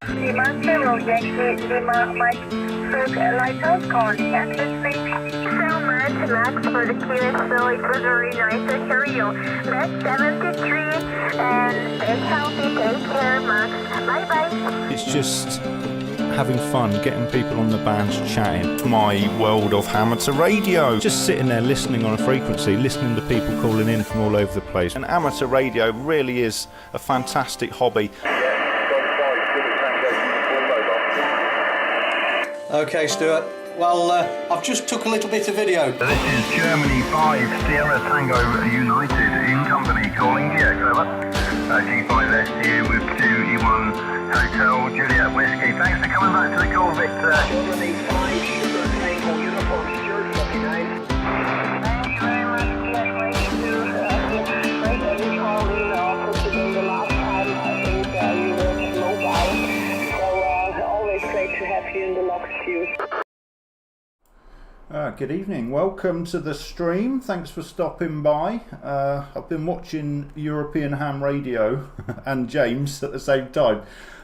Lima Zero Yankee Lima Mike Lighthouse calling access range. So much Max for the kids, so it was very nice to hear you. That's 73 and stay healthy, take care Max. Bye bye. It's just having fun, getting people on the bands chatting. My world of amateur radio. Just sitting there listening on a frequency, listening to people calling in from all over the place. And amateur radio really is a fantastic hobby. Okay, Stuart. Well, I've just took a little bit of video. This is Germany 5 Sierra Tango United in company calling HEX, over. G5STU with 2E1 Hotel Juliet Whiskey. Thanks for coming back to the call, Victor. Germany 5 Sugar Tango Uniform Stuart 49. Thank you very much. Get ready to break every call in considering the last time I think you were mobile. So always great to have you in the lock queue. Good evening, welcome to the stream, thanks for stopping by. I've been watching European Ham Radio and James at the same time,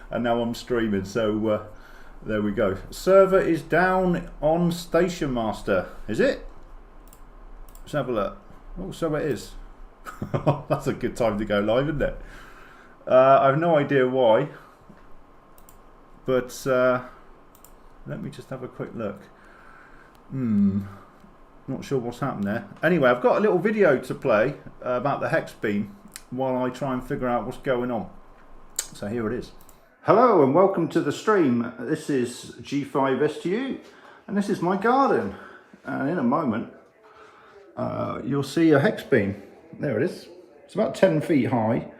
and now I'm streaming, so there we go. Server is down on Station Master, is it? Let's have a look. Oh, so it is. That's a good time to go live, isn't it? I have no idea why, but let me just have a quick look. Not sure what's happened there. Anyway, I've got a little video to play about the HEX beam while I try and figure out what's going on. So here it is. Hello and welcome to the stream. This is G5STU and this is my garden. And in a moment, you'll see a HEX beam. There it is. It's about 10 feet high.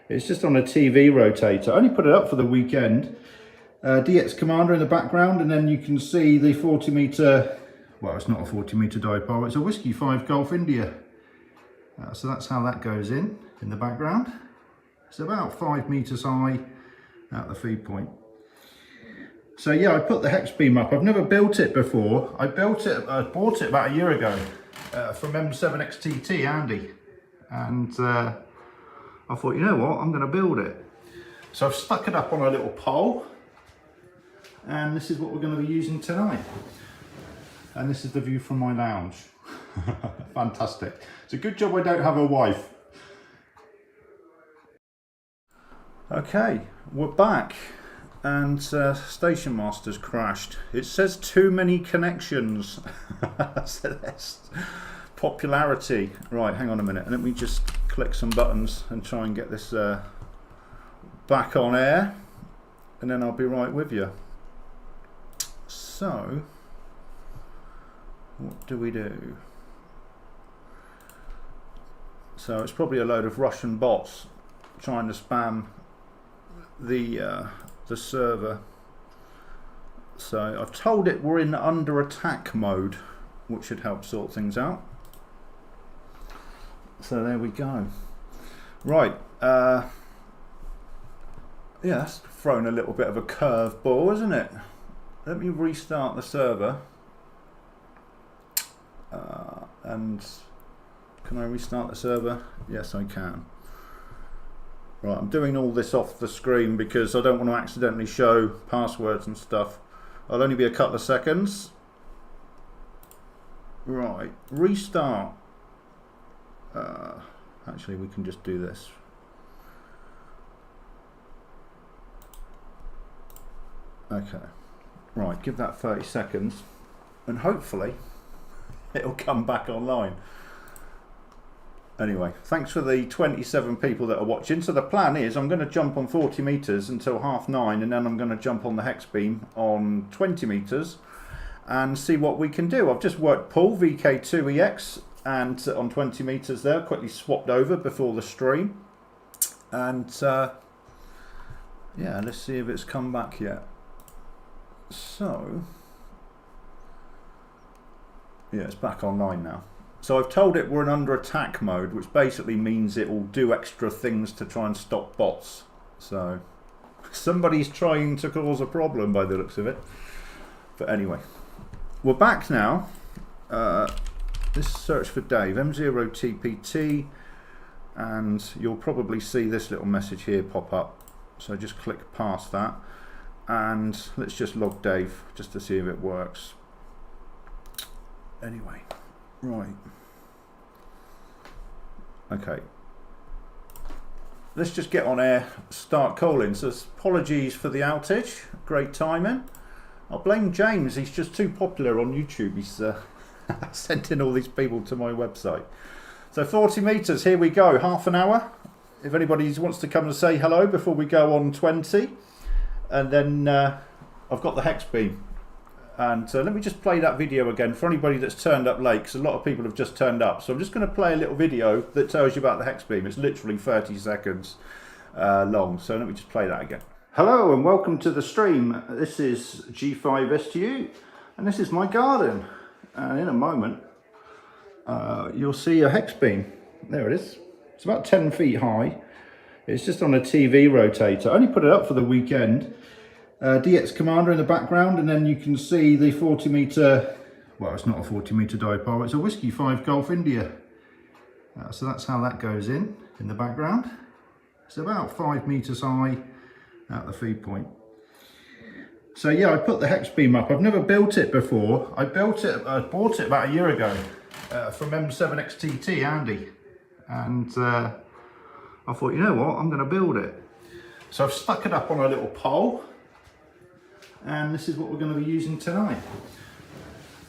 It's just on a TV rotator. I only put it up for the weekend. DX Commander in the background, and then you can see the 40 metre, well, it's not a 40 metre dipole, it's a Whiskey 5 Golf India. So that's how that goes in the background. It's about 5 metres high at the feed point. So yeah, I put the HEX beam up. I've never built it before. I bought it about a year ago from M7XTT, Andy. And I thought, you know what, I'm going to build it. So I've stuck it up on a little pole. And this is what we're going to be using tonight. And this is the view from my lounge. Fantastic. It's a good job I don't have a wife. Okay, we're back. And Station Master's crashed. It says too many connections. So that's popularity. Right, hang on a minute. Let me just click some buttons and try and get this back on air. And then I'll be right with you. So, what do we do? So it's probably a load of Russian bots trying to spam the server. So I've told it we're in under attack mode, which should help sort things out. So there we go. Right. Yeah, that's thrown a little bit of a curveball, isn't it? Let me restart the server. And can I restart the server? Yes, I can. Right, I'm doing all this off the screen because I don't want to accidentally show passwords and stuff. I'll only be a couple of seconds. Right, restart. Actually, we can just do this. Okay. Right, give that 30 seconds and hopefully it'll come back online. Anyway, thanks for the 27 people that are watching. So the plan is I'm going to jump on 40 metres until 9:30 and then I'm going to jump on the HEX beam on 20 metres and see what we can do. I've just worked pull VK2EX and on 20 metres there, quickly swapped over before the stream. And yeah, let's see if it's come back yet. So, yeah, it's back online now. So I've told it we're in under attack mode, which basically means it will do extra things to try and stop bots. So somebody's trying to cause a problem by the looks of it. But anyway, we're back now. This search for Dave, M0TPT, and you'll probably see this little message here pop up. So just click past that. and let's just log Dave just to see if it works. Anyway, right. Okay. Let's just get on air, start calling. So apologies for the outage, great timing. I'll blame James, he's just too popular on YouTube. He's sending all these people to my website. So 40 meters, here we go, half an hour. If anybody wants to come and say hello before we go on 20. And then I've got the HEX beam. And let me just play that video again for anybody that's turned up late, because a lot of people have just turned up. So I'm just going to play a little video that tells you about the HEX beam. It's literally 30 seconds long. So let me just play that again. Hello and welcome to the stream. This is G5STU and this is my garden. And in a moment you'll see a HEX beam. There it is. It's about 10 feet high. It's just on a TV rotator. I only put it up for the weekend. DX Commander in the background, and then you can see the 40 meter, well, it's not a 40 meter dipole, it's a Whiskey 5 Golf India. So that's how that goes in the background. It's about 5 meters high at the feed point. So yeah, I put the HEX beam up. I've never built it before. I bought it about a year ago from M7XTT Andy, and I thought, you know what, I'm going to build it. So I've stuck it up on a little pole. And this is what we're going to be using tonight.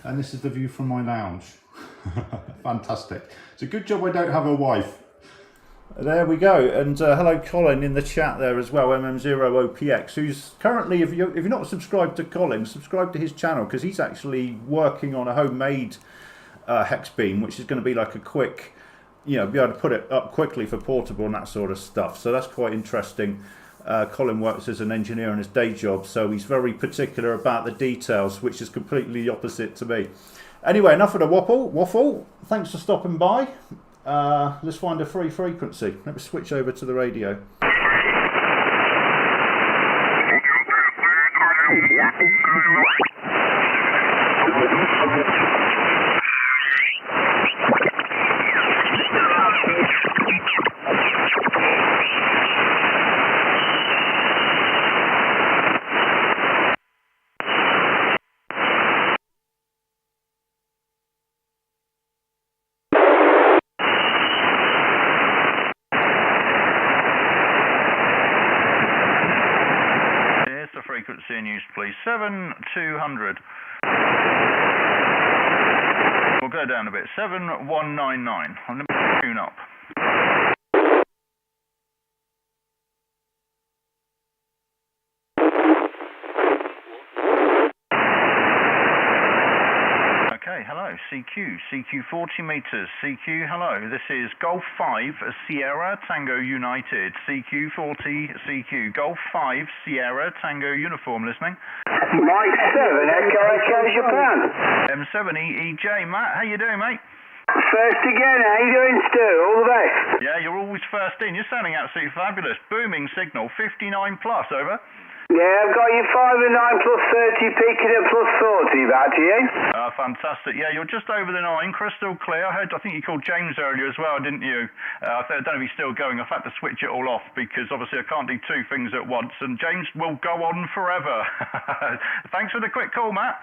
And this is the view from my lounge. Fantastic. It's a good job I don't have a wife. There we go. And hello Colin in the chat there as well, MM0OPX, who's currently, if you're not subscribed to Colin, subscribe to his channel, because he's actually working on a homemade HEX beam, which is going to be like a quick, you know, be able to put it up quickly for portable and that sort of stuff. So that's quite interesting. Colin works as an engineer in his day job, so he's very particular about the details, which is completely the opposite to me. Anyway, enough of the waffle. Thanks for stopping by. Let's find a free frequency. Let me switch over to the radio. Frequency in use, please. 7200. We'll go down a bit. 7199. I'm going to tune up. Okay, hello, CQ 40 meters, CQ, hello, this is Golf 5 Sierra Tango United, CQ 40, CQ, Golf 5 Sierra Tango Uniform, listening. Mike 7, Echo Japan. M7EEJ, Matt, how you doing, mate? First again, how you doing, Stu? All the best. Yeah, you're always first in, you're sounding absolutely fabulous, booming signal, 59 plus, over. Yeah, I've got you 5 and 9 plus 30, peaking at plus 40, back to you. Fantastic. Yeah, you're just over the 9, crystal clear. I think you called James earlier as well, didn't you? I don't know if he's still going. I've had to switch it all off because obviously I can't do two things at once, and James will go on forever. Thanks for the quick call, Matt.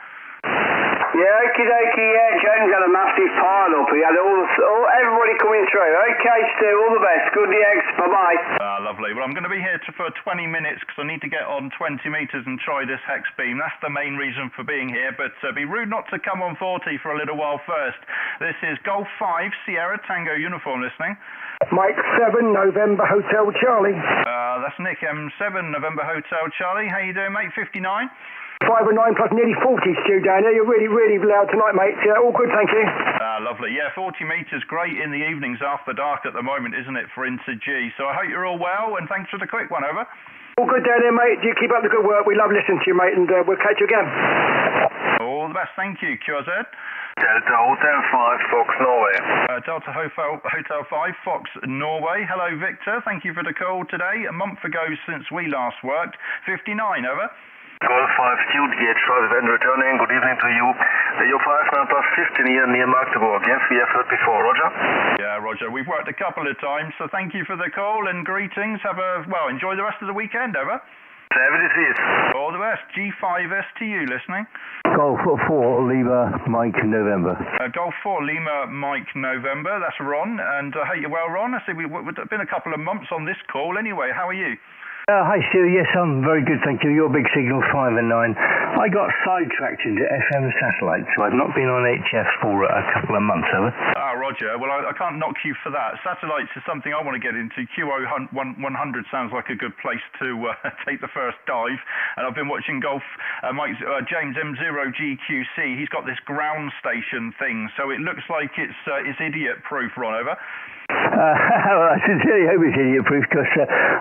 Yeah, okie dokie, yeah, James had a massive pile up. He had everybody coming through. Okay, Stu, all the best. Good DX, bye-bye. Lovely. Well, I'm going to be here for 20 minutes because I need to get on 20 metres and try this HEX beam. That's the main reason for being here, but be rude not to come on 40 for a little while first. This is Golf 5 Sierra Tango Uniform, listening. Mike 7 November Hotel Charlie. That's Nick M7 November Hotel Charlie. How you doing, mate? 59? 5 and 9 plus nearly 40, Stu, down there. You're really, really loud tonight, mate. Yeah, all good, thank you. Lovely. Yeah, 40 metres, great in the evenings after dark at the moment, isn't it, for Inter G? So I hope you're all well, and thanks for the quick one, over. All good down there, mate. You keep up the good work. We love listening to you, mate, and we'll catch you again. All the best, thank you. QRZ. Delta Hotel 5 Fox Norway. Delta Hotel 5 Fox Norway. Hello, Victor. Thank you for the call today. A month ago since we last worked. 59, over. Golf 5 Stuart G5 and returning. Good evening to you. Your 5 plus 15 here near Magdeburg. Yes, we have heard before. Roger? Yeah, Roger. We've worked a couple of times, so thank you for the call and greetings. Enjoy the rest of the weekend, over. 73. All the best. G5STU listening. Golf 4, Lima, Mike, November. Golf 4, Lima, Mike, November. That's Ron. And I hope you're well, Ron. I see we've been a couple of months on this call anyway. How are you? Hi Stu, yes I'm very good thank you, your big signal 5 and 9. I got sidetracked into FM satellites, so I've not been on HF for a couple of months, over. Ah, Roger, well I can't knock you for that. Satellites is something I want to get into. QO100 sounds like a good place to take the first dive, and I've been watching golf. James M0GQC, he's got this ground station thing, so it looks like it's idiot proof, Ron, over. Well, I sincerely hope it's idiot-proof because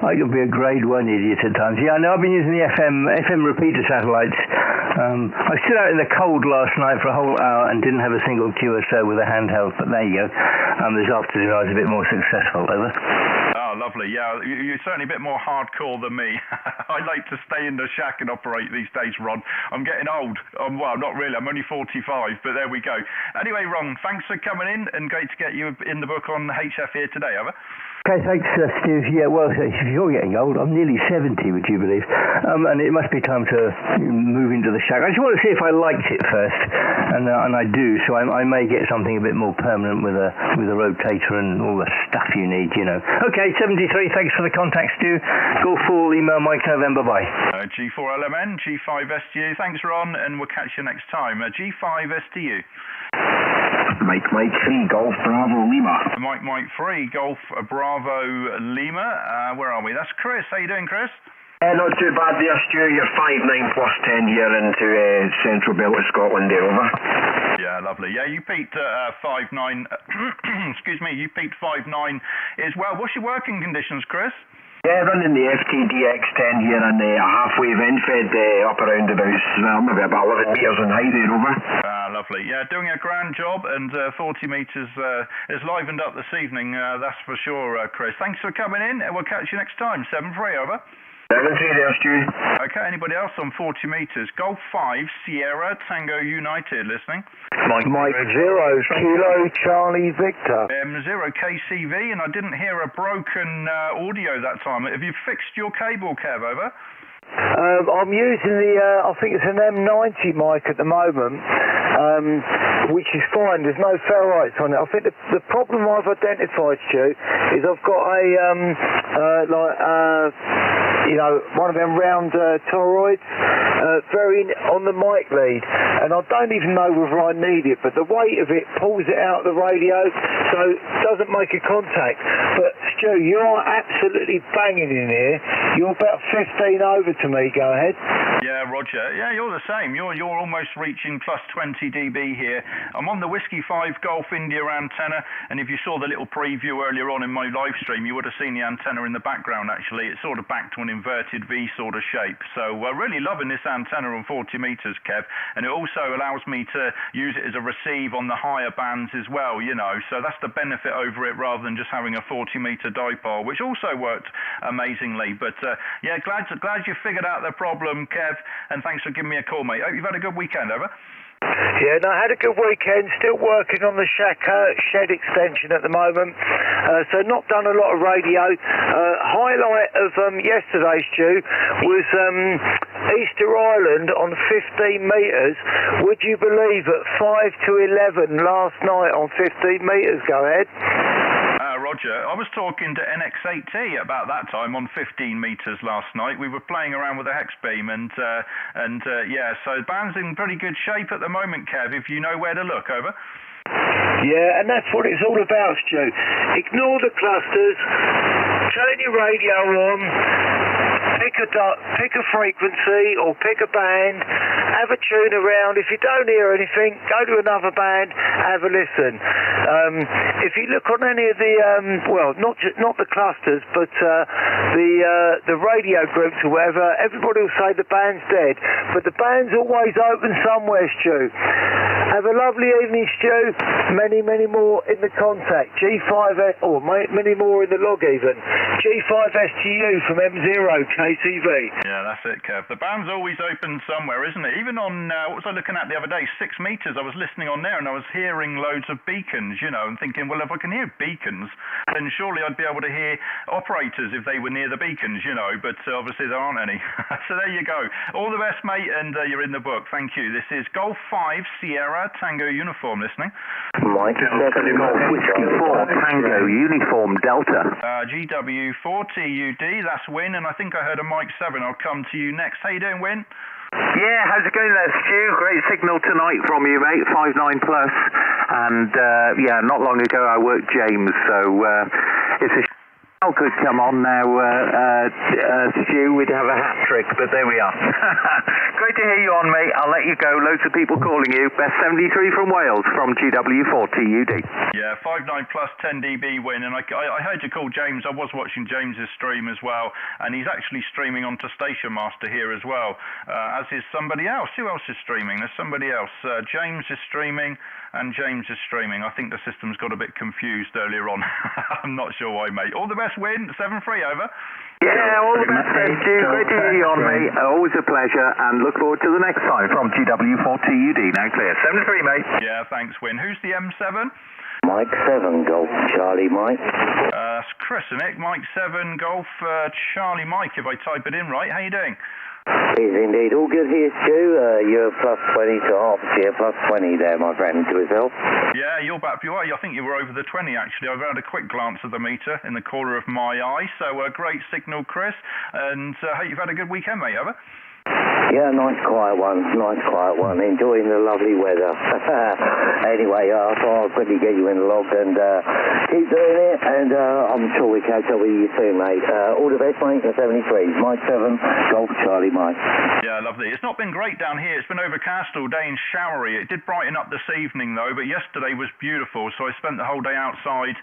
I could be a grade 1 idiot at times. Yeah, I know I've been using the FM repeater satellites. I stood out in the cold last night for a whole hour and didn't have a single QSO with a handheld, but there you go. This afternoon I was a bit more successful, over. Oh, lovely. Yeah, you're certainly a bit more hardcore than me. I like to stay in the shack and operate these days, Ron. I'm getting old. Well, not really. I'm only 45, but there we go. Anyway, Ron, thanks for coming in and great to get you in the book on HF here today, over. Okay, thanks, Stu. Yeah, well, if you're getting old, I'm nearly 70, would you believe? And it must be time to move into the shack. I just want to see if I liked it first, and I do. So I may get something a bit more permanent with a rotator and all the stuff you need, you know. Okay, 73. Thanks for the contact, Stu. Golf 4, email Mike November. Bye. G4LMN, G5STU. Thanks, Ron, and we'll catch you next time. G5STU. Mike 3, Golf Bravo Lima. Mike 3, Golf Bravo Lima. Where are we? That's Chris. How you doing, Chris? Not too bad there, Stu. You're 5-9 plus 10 here into Central Belt of Scotland there, over. Yeah, lovely. Yeah, you peaked 5-9. Excuse me, you peaked 5-9 as well. What's your working conditions, Chris? Yeah, running the FTDX10 here and a halfway vent fed up around maybe about 11 metres in height there, over. Lovely. Yeah, doing a grand job, and 40 metres is livened up this evening, that's for sure, Chris. Thanks for coming in, and we'll catch you next time. 7-3, over. 7-3 there, Stu. Okay, anybody else on 40 metres? Golf 5, Sierra, Tango United, listening. Mike 0, Kilo, Charlie, Victor. 0 KCV, and I didn't hear a broken audio that time. Have you fixed your cable, Kev, over? I'm using I think it's an M90 mic at the moment, which is fine. There's no ferrites on it. I think the problem I've identified, Stu, is I've got one of them round toroids very on the mic lead, and I don't even know whether I need it, but the weight of it pulls it out of the radio, so it doesn't make a contact. But Stu, you are absolutely banging in here. You're about 15 over to me. Go ahead. Yeah, Roger. Yeah, you're the same. You're almost reaching plus 20 dB here. I'm on the Whiskey 5 Golf India antenna, and if you saw the little preview earlier on in my live stream, you would have seen the antenna in the background. Actually, it's sort of back to an inverted V sort of shape. So we're really loving this antenna on 40 meters, Kev, and it also allows me to use it as a receive on the higher bands as well. You know, so that's the benefit over it, rather than just having a 40-meter dipole, which also worked amazingly. But yeah, glad you figured out the problem, Kev, and thanks for giving me a call, mate. Hope you've had a good weekend, over. Yeah, no, I had a good weekend. Still working on the shed extension at the moment, so not done a lot of radio. Highlight of yesterday, Stu, was Easter Island on 15 metres. Would you believe at 5 to 11 last night on 15 metres? Go ahead. Roger, I was talking to NX8T about that time on 15 metres last night. We were playing around with a HEX beam, and yeah, so the band's in pretty good shape at the moment, Kev, if you know where to look, over. Yeah, and that's what it's all about, Stu. Ignore the clusters, turn your radio on, pick a frequency or pick a band, have a tune around. If you don't hear anything, go to another band, have a listen. If you look on any of the, well, not the clusters, but the radio groups or whatever, everybody will say the band's dead, but the band's always open somewhere, Stu. Have a lovely evening, Stu. Many, many more in the contact. G5S, or many more in the log even. G5STU from M0 KTV. Yeah, that's it, Kev. The band's always open somewhere, isn't it? Even on, what was I looking at the other day? 6 meters. I was listening on there and I was hearing loads of beacons, you know, and thinking, well, if I can hear beacons, then surely I'd be able to hear operators if they were near the beacons, you know, but obviously there aren't any. So there you go. All the best, mate, and you're in the book. Thank you. This is Golf 5 Sierra Tango Uniform listening. Mike 7 Golf Whiskey 4 Tango Uniform Delta. GW4TUD, that's Win, and I think I heard a Mike 7. I'll come to you next. How you doing, Win? Yeah, how's it going there, Stu? Great signal tonight from you, mate, 5.9 plus. And, yeah, not long ago I worked James, so it's a could come on now, Stu. We'd have a hat trick, but there we are. Great to hear you on, mate. I'll let you go. Loads of people calling you. Best 73 from Wales from GW4TUD. Yeah, 5.9 plus 10 dB Win, and I heard you call James. I was watching James's stream as well, and he's actually streaming onto Station Master here as well, as is somebody else. Who else is streaming? There's somebody else. James is streaming, and James is streaming. I think the system's got a bit confused earlier on. I'm not sure why, mate. All the best, Win. 7-3, over. Yeah, all the best, Stu. Great to hear you on, mate. Always a pleasure, and look forward to the next time from GW4TUD. Now clear. 7-3, mate. Yeah, thanks, Win. Who's the M7? Mike 7 Golf Charlie Mike. It's Chris, isn't it? Mike 7 Golf Charlie Mike, if I type it in right. How you doing? Is indeed all good here, Stu. You're plus 20 to half here, plus 20 there, my friend, to yourself. Yeah, you're back. I think you were over the 20 actually. I've had a quick glance at the meter in the corner of my eye. So great signal, Chris. And hope you've had a good weekend, mate. Over. Yeah, nice quiet one. Enjoying the lovely weather. Anyway, I thought I'll quickly get you in the log and keep doing it, and I'm sure we'll catch up with you soon, mate. All the best, mate, for 73. Mike 7, Golf Charlie Mike. Yeah, lovely. It's not been great down here. It's been overcast all day and showery. It did brighten up this evening, though, but yesterday was beautiful, so I spent the whole day outside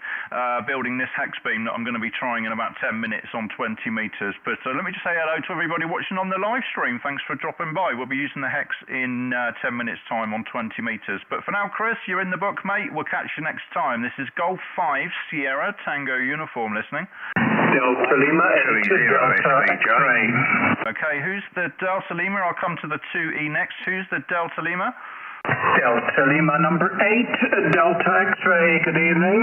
building this hex beam that I'm going to be trying in about 10 minutes on 20 meters. But let me just say hello to everybody watching on the live stream. Thanks for dropping by. We'll be using the hex in 10 minutes time on 20 meters. But for now, Chris, you're in the book, mate. We'll catch you next time. This is Golf 5 Sierra Tango Uniform listening. Delta Lima into Delta X-ray. Okay, who's the Delta Lima? I'll come to the 2E next. Who's the Delta Lima? Delta Lima number 8, Delta X-ray. Good evening.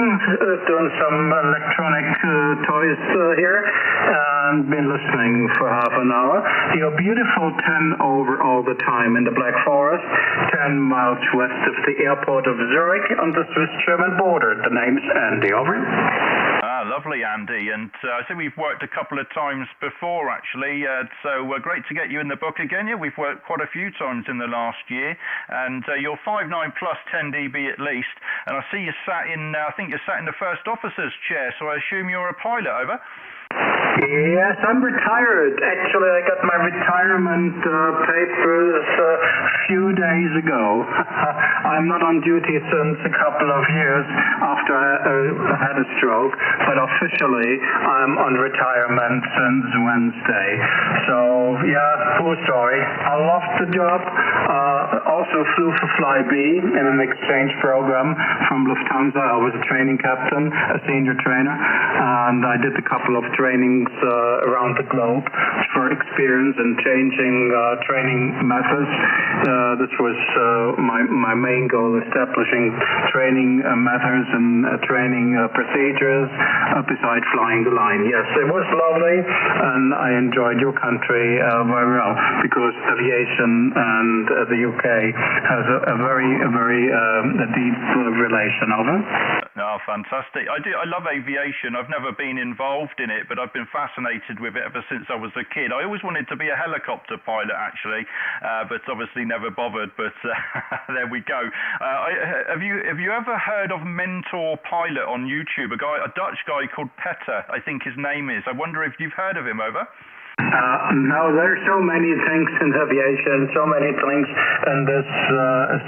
Doing some electronic toys here and been listening for half an hour. You're beautiful 10 over all the time in the Black Forest, 10 miles west of the airport of Zurich on the Swiss-German border. The name's Andy. Over. Lovely, Andy, and I think we've worked a couple of times before, actually, so great to get you in the book again. Yeah, we've worked quite a few times in the last year, and you're 5.9 plus 10 dB at least, and I see you sat in, I think you're sat in the first officer's chair, so I assume you're a pilot, over? Yes, I'm retired. Actually, I got my retirement papers a few days ago. I'm not on duty since a couple of years after I had a stroke, but officially I'm on retirement since Wednesday. So, yeah, cool story. I loved the job. Also flew for Flybe in an exchange program from Lufthansa. I was a training captain, a senior trainer, and I did a couple of trainings around the globe for experience and changing training methods. This was my main goal, establishing training methods and training procedures besides flying the line. Yes, it was lovely, and I enjoyed your country very well because aviation and the UK has a very deep relation. Over. Oh, fantastic. I love aviation. I've never been involved in it, but I've been fascinated with it ever since I was a kid. I always wanted to be a helicopter pilot, actually, but obviously never bothered, but there we go. Have you ever heard of Mentor Pilot on YouTube? A Dutch guy called Petter, I think his name is. I wonder if you've heard of him, over? No, there's so many things in aviation, so many things in this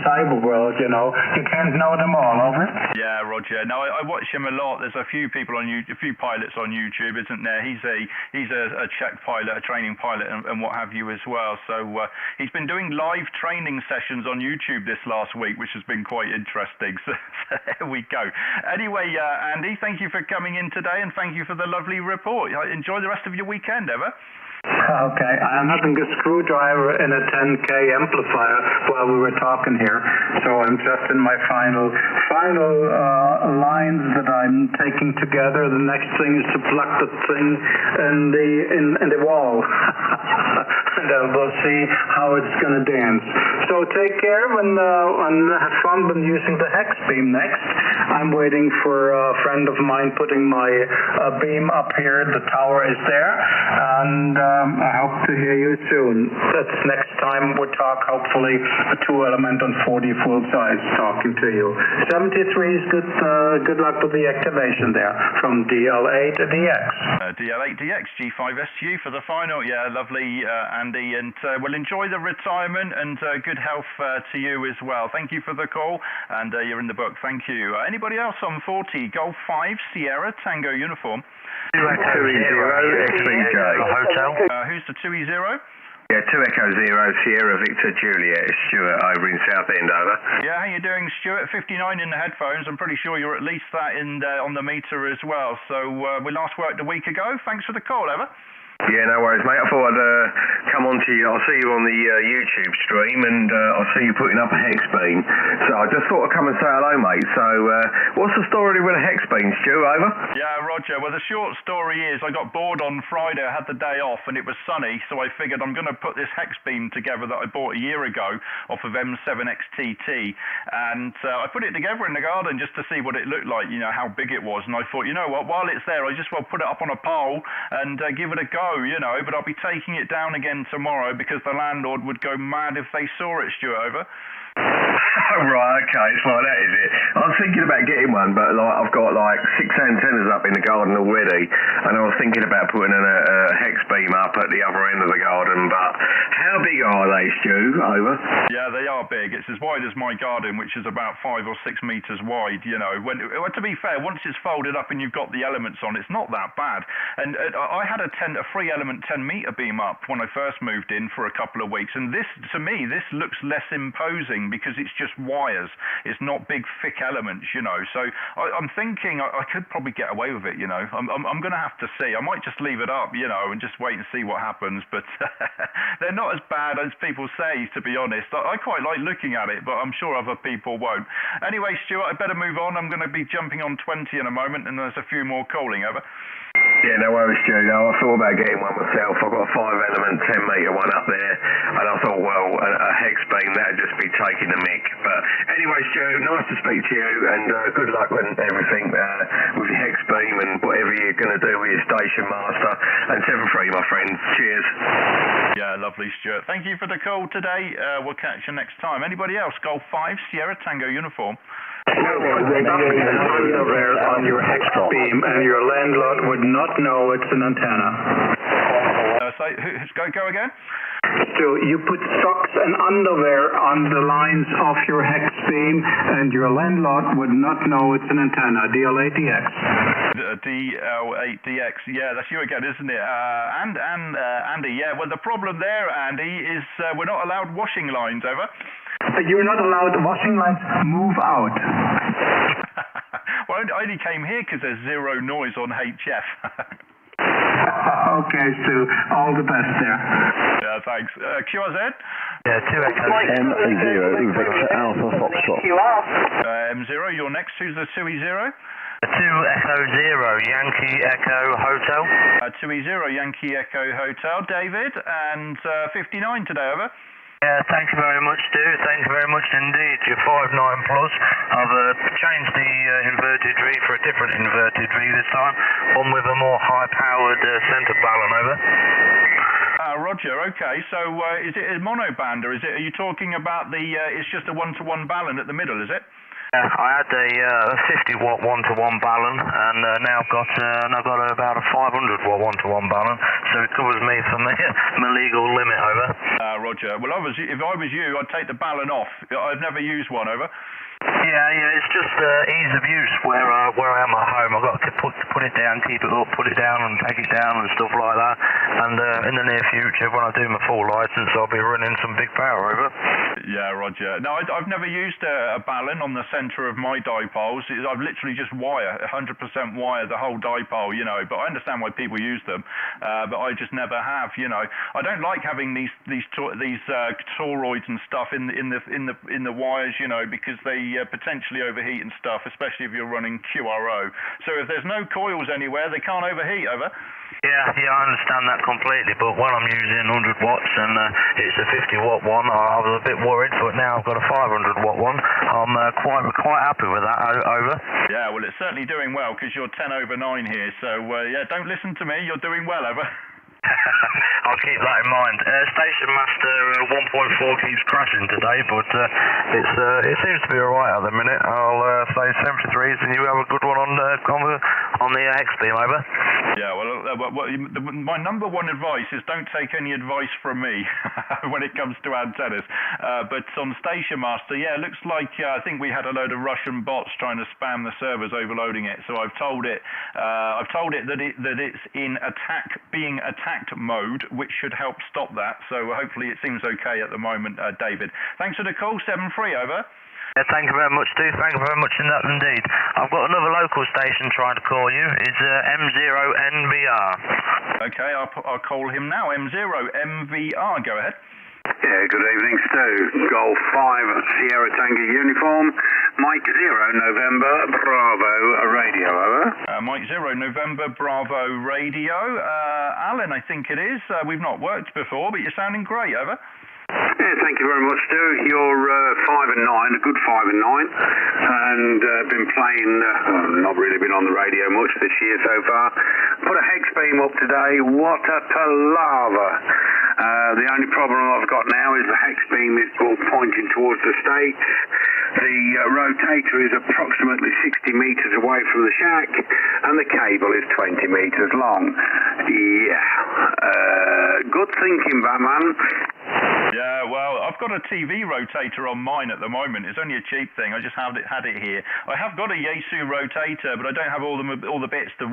cyber world, you know. You can't know them all, over. Yeah, Roger. No, I watch him a lot. There's a few people on YouTube, a few pilots on YouTube, isn't there? He's a check pilot, a training pilot, and what have you as well. So he's been doing live training sessions on YouTube this last week, which has been quite interesting. So there we go. Anyway, Andy, thank you for coming in today, and thank you for the lovely report. Enjoy the rest of your weekend, Ever. Okay, I'm having a screwdriver in a 10K amplifier while we were talking here, so I'm just in my final lines that I'm taking together. The next thing is to plug the thing in the wall, and then we'll see how it's gonna dance. So take care and have fun when using the HEX beam next. I'm waiting for a friend of mine putting my beam up here. The tower is there, and I hope to hear you soon. That's next time we talk, hopefully, a 2-element on 40 full size talking to you. 73 is good luck with the activation there from DL8DX. DL8DX, G5STU for the final. Yeah, lovely, Andy. And we'll enjoy the retirement and good health to you as well. Thank you for the call, and you're in the book. Thank you. Anybody else on 40? Golf 5, Sierra, Tango uniform. 2 Echo 0, XVJ. Hotel. Who's the 2E0? Yeah, 2 Echo 0, Sierra Victor Juliet, Stuart over in Southend, over. Yeah, how you doing, Stuart? 59 in the headphones. I'm pretty sure you're at least that on the meter as well. So we last worked a week ago. Thanks for the call, Ever. Yeah, no worries, mate. I thought I'd come on to you. I'll see you on the YouTube stream, and I'll see you putting up a HEX beam. So I just thought I'd come and say hello, mate. So what's the story with a HEX beam, Stu? Over? Yeah, Roger. Well, the short story is I got bored on Friday. I had the day off, and it was sunny, so I figured I'm going to put this HEX beam together that I bought a year ago off of M7XTT, and I put it together in the garden just to see what it looked like, you know, how big it was. And I thought, you know what, while it's there, I just will put it up on a pole and give it a go. You know, but I'll be taking it down again tomorrow because the landlord would go mad if they saw it, Stuart, over. Right, okay, it's like that, is it? I was thinking about getting one, but like I've got like 6 antennas up in the garden already, and I was thinking about putting a HEX beam up at the other end of the garden, but how big are they, Stu? Over? Yeah, they are big. It's as wide as my garden, which is about 5 or 6 meters wide, you know. To be fair, once it's folded up and you've got the elements on, it's not that bad. And I had a 3-element 10-meter beam up when I first moved in for a couple of weeks, and this, to me, this looks less imposing because it's just wires. It's not big, thick elements, you know. So I'm thinking I could probably get away with it, you know. I'm going to have to see. I might just leave it up, you know, and just wait and see what happens. But they're not as bad as people say, to be honest. I quite like looking at it, but I'm sure other people won't. Anyway, Stuart, I better move on. I'm going to be jumping on 20 in a moment, and there's a few more calling, over. Yeah, no worries, Stu. No, I thought about getting one myself. I've got a 5-element 10-meter one up there, and I thought, well, a HEX beam, that'd just be taking the mick. But anyway, Stu, nice to speak to you, and good luck with everything with your HEX beam and whatever you're going to do with your station master. And 7-3, my friend. Cheers. Yeah, lovely, Stuart. Thank you for the call today. We'll catch you next time. Anybody else? Golf 5, Sierra Tango uniform. There on your HEX beam, and your landlord would not know it's an antenna. Go again? So you put socks and underwear on the lines of your HEX beam, and your landlord would not know it's an antenna. DL8DX. DL8DX. Yeah, that's you again, isn't it? And Andy. Yeah. Well, the problem there, Andy, is we're not allowed washing lines, over. You're not allowed washing lines. Move out. Well, I only came here because there's zero noise on HF. Okay, Stu. All the best there. Yeah, thanks. QRZ? Yeah, 2 Echo M0 Victor Alpha Foxtrot. M0, you're next. Who's the 2E0? 2 Echo 0 Yankee Echo Hotel. 2E0 Yankee Echo Hotel. David, and 59 today, over. Yeah, thank you very much, Stu. Thank you very much indeed. You're 5.9 plus. I've changed the inverted V for a different inverted V this time, one with a more high-powered centre ballon, over. Roger. Okay. So is it a mono band, or are you talking about the? It's just a 1-to-1 ballon at the middle, is it? Yeah, I had a 50 watt 1-to-1 balun, and now I've got about a 500 watt 1-to-1 balun, so it covers me for my legal limit, over. Roger. Well, if I was you, I'd take the balun off. I've never used one, over. Yeah, it's just ease of use where I am at home. I've got to put it down, keep it up, put it down and take it down and stuff like that. And in the near future, when I do my full licence, I'll be running some big power, over. Yeah, Roger. No, I've never used a balun on the centre of my dipoles. I've literally just 100% wire the whole dipole, you know. But I understand why people use them, but I just never have, you know. I don't like having these toroids and stuff in the wires, you know, because they potentially overheat and stuff, especially if you're running QRO. So if there's no coils anywhere, they can't overheat, over. Yeah, I understand that completely, but when I'm using 100 watts and it's a 50 watt one, I was a bit worried, but now I've got a 500 watt one. I'm quite happy with that, over. Yeah, well, it's certainly doing well, because you're 10 over 9 here, so yeah, don't listen to me, you're doing well, over. I'll keep that in mind. Station Master 1.4 keeps crashing today, but it seems to be alright at the minute. I'll say 73s, and you have a good one on the HEX beam, over. Yeah, well, my number one advice is don't take any advice from me when it comes to antennas. But on Station Master, yeah, it looks like I think we had a load of Russian bots trying to spam the servers, overloading it. So I've told it that it's in being attacked mode, which should help stop that. So hopefully it seems okay at the moment, David. Thanks for the call, 7-3, over. Yeah, thank you very much, Stu. Thank you very much indeed. I've got another local station trying to call you. It's M0NVR. Okay, I'll call him now. M0MVR, go ahead. Yeah, good evening, Stu. Golf 5 Sierra Tango Uniform, Mike 0 November Bravo Radio, over. Mike 0 November Bravo Radio. Alan, I think it is. We've not worked before, but you're sounding great, over. Yeah, thank you very much, Stu. You're 5 and 9, a good 5 and 9, and been playing, not really been on the radio much this year so far. Put a HEX beam up today. What a palaver. The only problem I've got now is the HEX beam is all pointing towards the States. The rotator is approximately 60 metres away from the shack, and the cable is 20 metres long. Yeah. Good thinking, Batman. Yeah, well, I've got a TV rotator on mine at the moment. It's only a cheap thing. I just had it here. I have got a Yaesu rotator, but I don't have all the bits to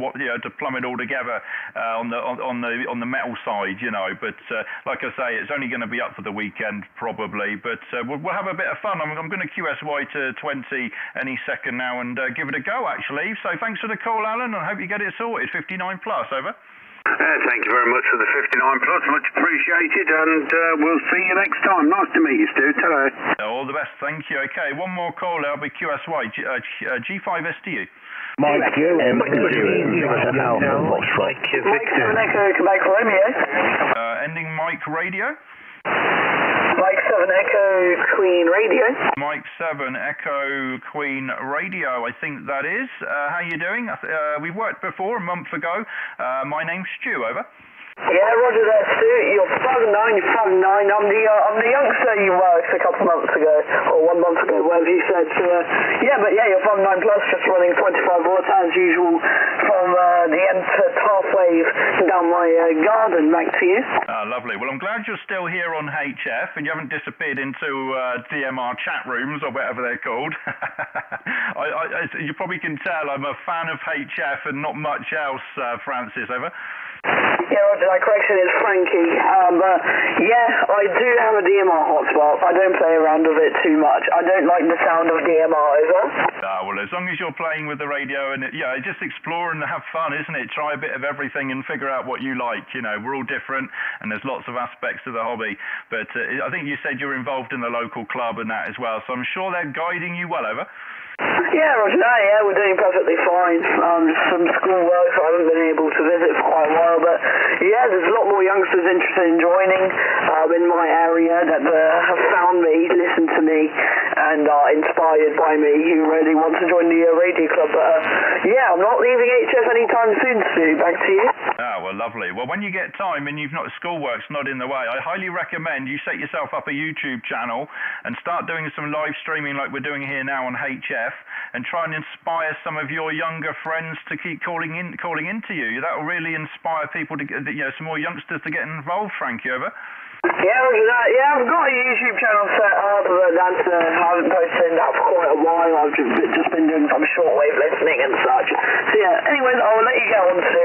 plumb it all together on the metal side, you know. But like I say, it's only going to be up for the weekend probably. But we'll have a bit of fun. I'm going to QSY to 20 any second now and give it a go, actually. So thanks for the call, Alan. I hope you get it sorted. 59 plus, over. Thank you very much for the 59 plus, much appreciated, and we'll see you next time. Nice to meet you, Stu. Hello. All the best, thank you. Okay, one more call, that'll be QSY, G5STU. Mike, Mike 7 Echo Quebec Radio. Ending Mike Radio. Mike 7 Echo Queen Radio. Mike 7 Echo Queen Radio, I think that is. How you doing? We've worked before a month ago. My name's Stu, over. Yeah, roger that, Stu. You're 5 and 9, you're 5 and 9. I'm the youngster you worked a couple months ago, or 1 month ago, whatever you said. So, you're 5 and 9 plus, just running 25 watts as usual from the entered halfway down my garden. Back to you. Lovely. Well, I'm glad you're still here on HF and you haven't disappeared into DMR chat rooms or whatever they're called. You probably can tell I'm a fan of HF and not much else, Francis, over. Yeah, roger, that correction is Frankie. But yeah, I do have a DMR hotspot. I don't play around with it too much. I don't like the sound of DMR, over. Well, as long as you're playing with the radio and just explore and have fun, isn't it? Try a bit of everything and figure out what you like. You know, we're all different and there's lots of aspects to the hobby. But I think you said you're involved in the local club and that as well, so I'm sure they're guiding you well, over. Yeah, roger that, yeah, we're doing perfectly fine. Just some school work, so I haven't been able to visit for quite a while, but yeah, there's a lot more youngsters interested in joining in my area that have found me, listened to me, and are inspired by me, who really want to join the radio club. But yeah, I'm not leaving HF anytime soon, Stu. Back to you. well, lovely. Well, when you get time and you've not schoolwork's not in the way, I highly recommend you set yourself up a YouTube channel and start doing some live streaming like we're doing here now on HF, and try and inspire some of your younger friends to keep calling into you. That will really inspire people to get, some more youngsters to get involved. Frankie, over. Yeah, I've got a YouTube channel set up, but I haven't posted that for quite a while. I've just been doing some shortwave listening and such. So yeah, anyways, I'll let you get on to,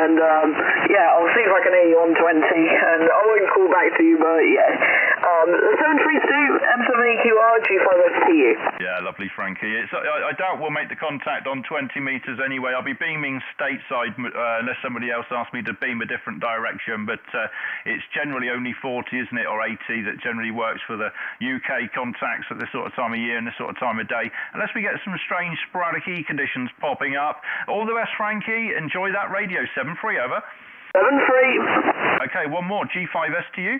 and I'll see if I can hear you on 20, and I won't call back to you, but yeah. 732 M7EQR G5STU. Yeah, lovely, Frankie. I doubt we'll make the contact on 20 metres anyway. I'll be beaming stateside unless somebody else asks me to beam a different direction, but it's generally only 40, isn't it, or 80 that generally works for the UK contacts at this sort of time of year and this sort of time of day, unless we get some strange sporadic conditions popping up. All the best, Frankie. Enjoy that radio. 7-3, over. 7-3. Okay, one more. G5STU.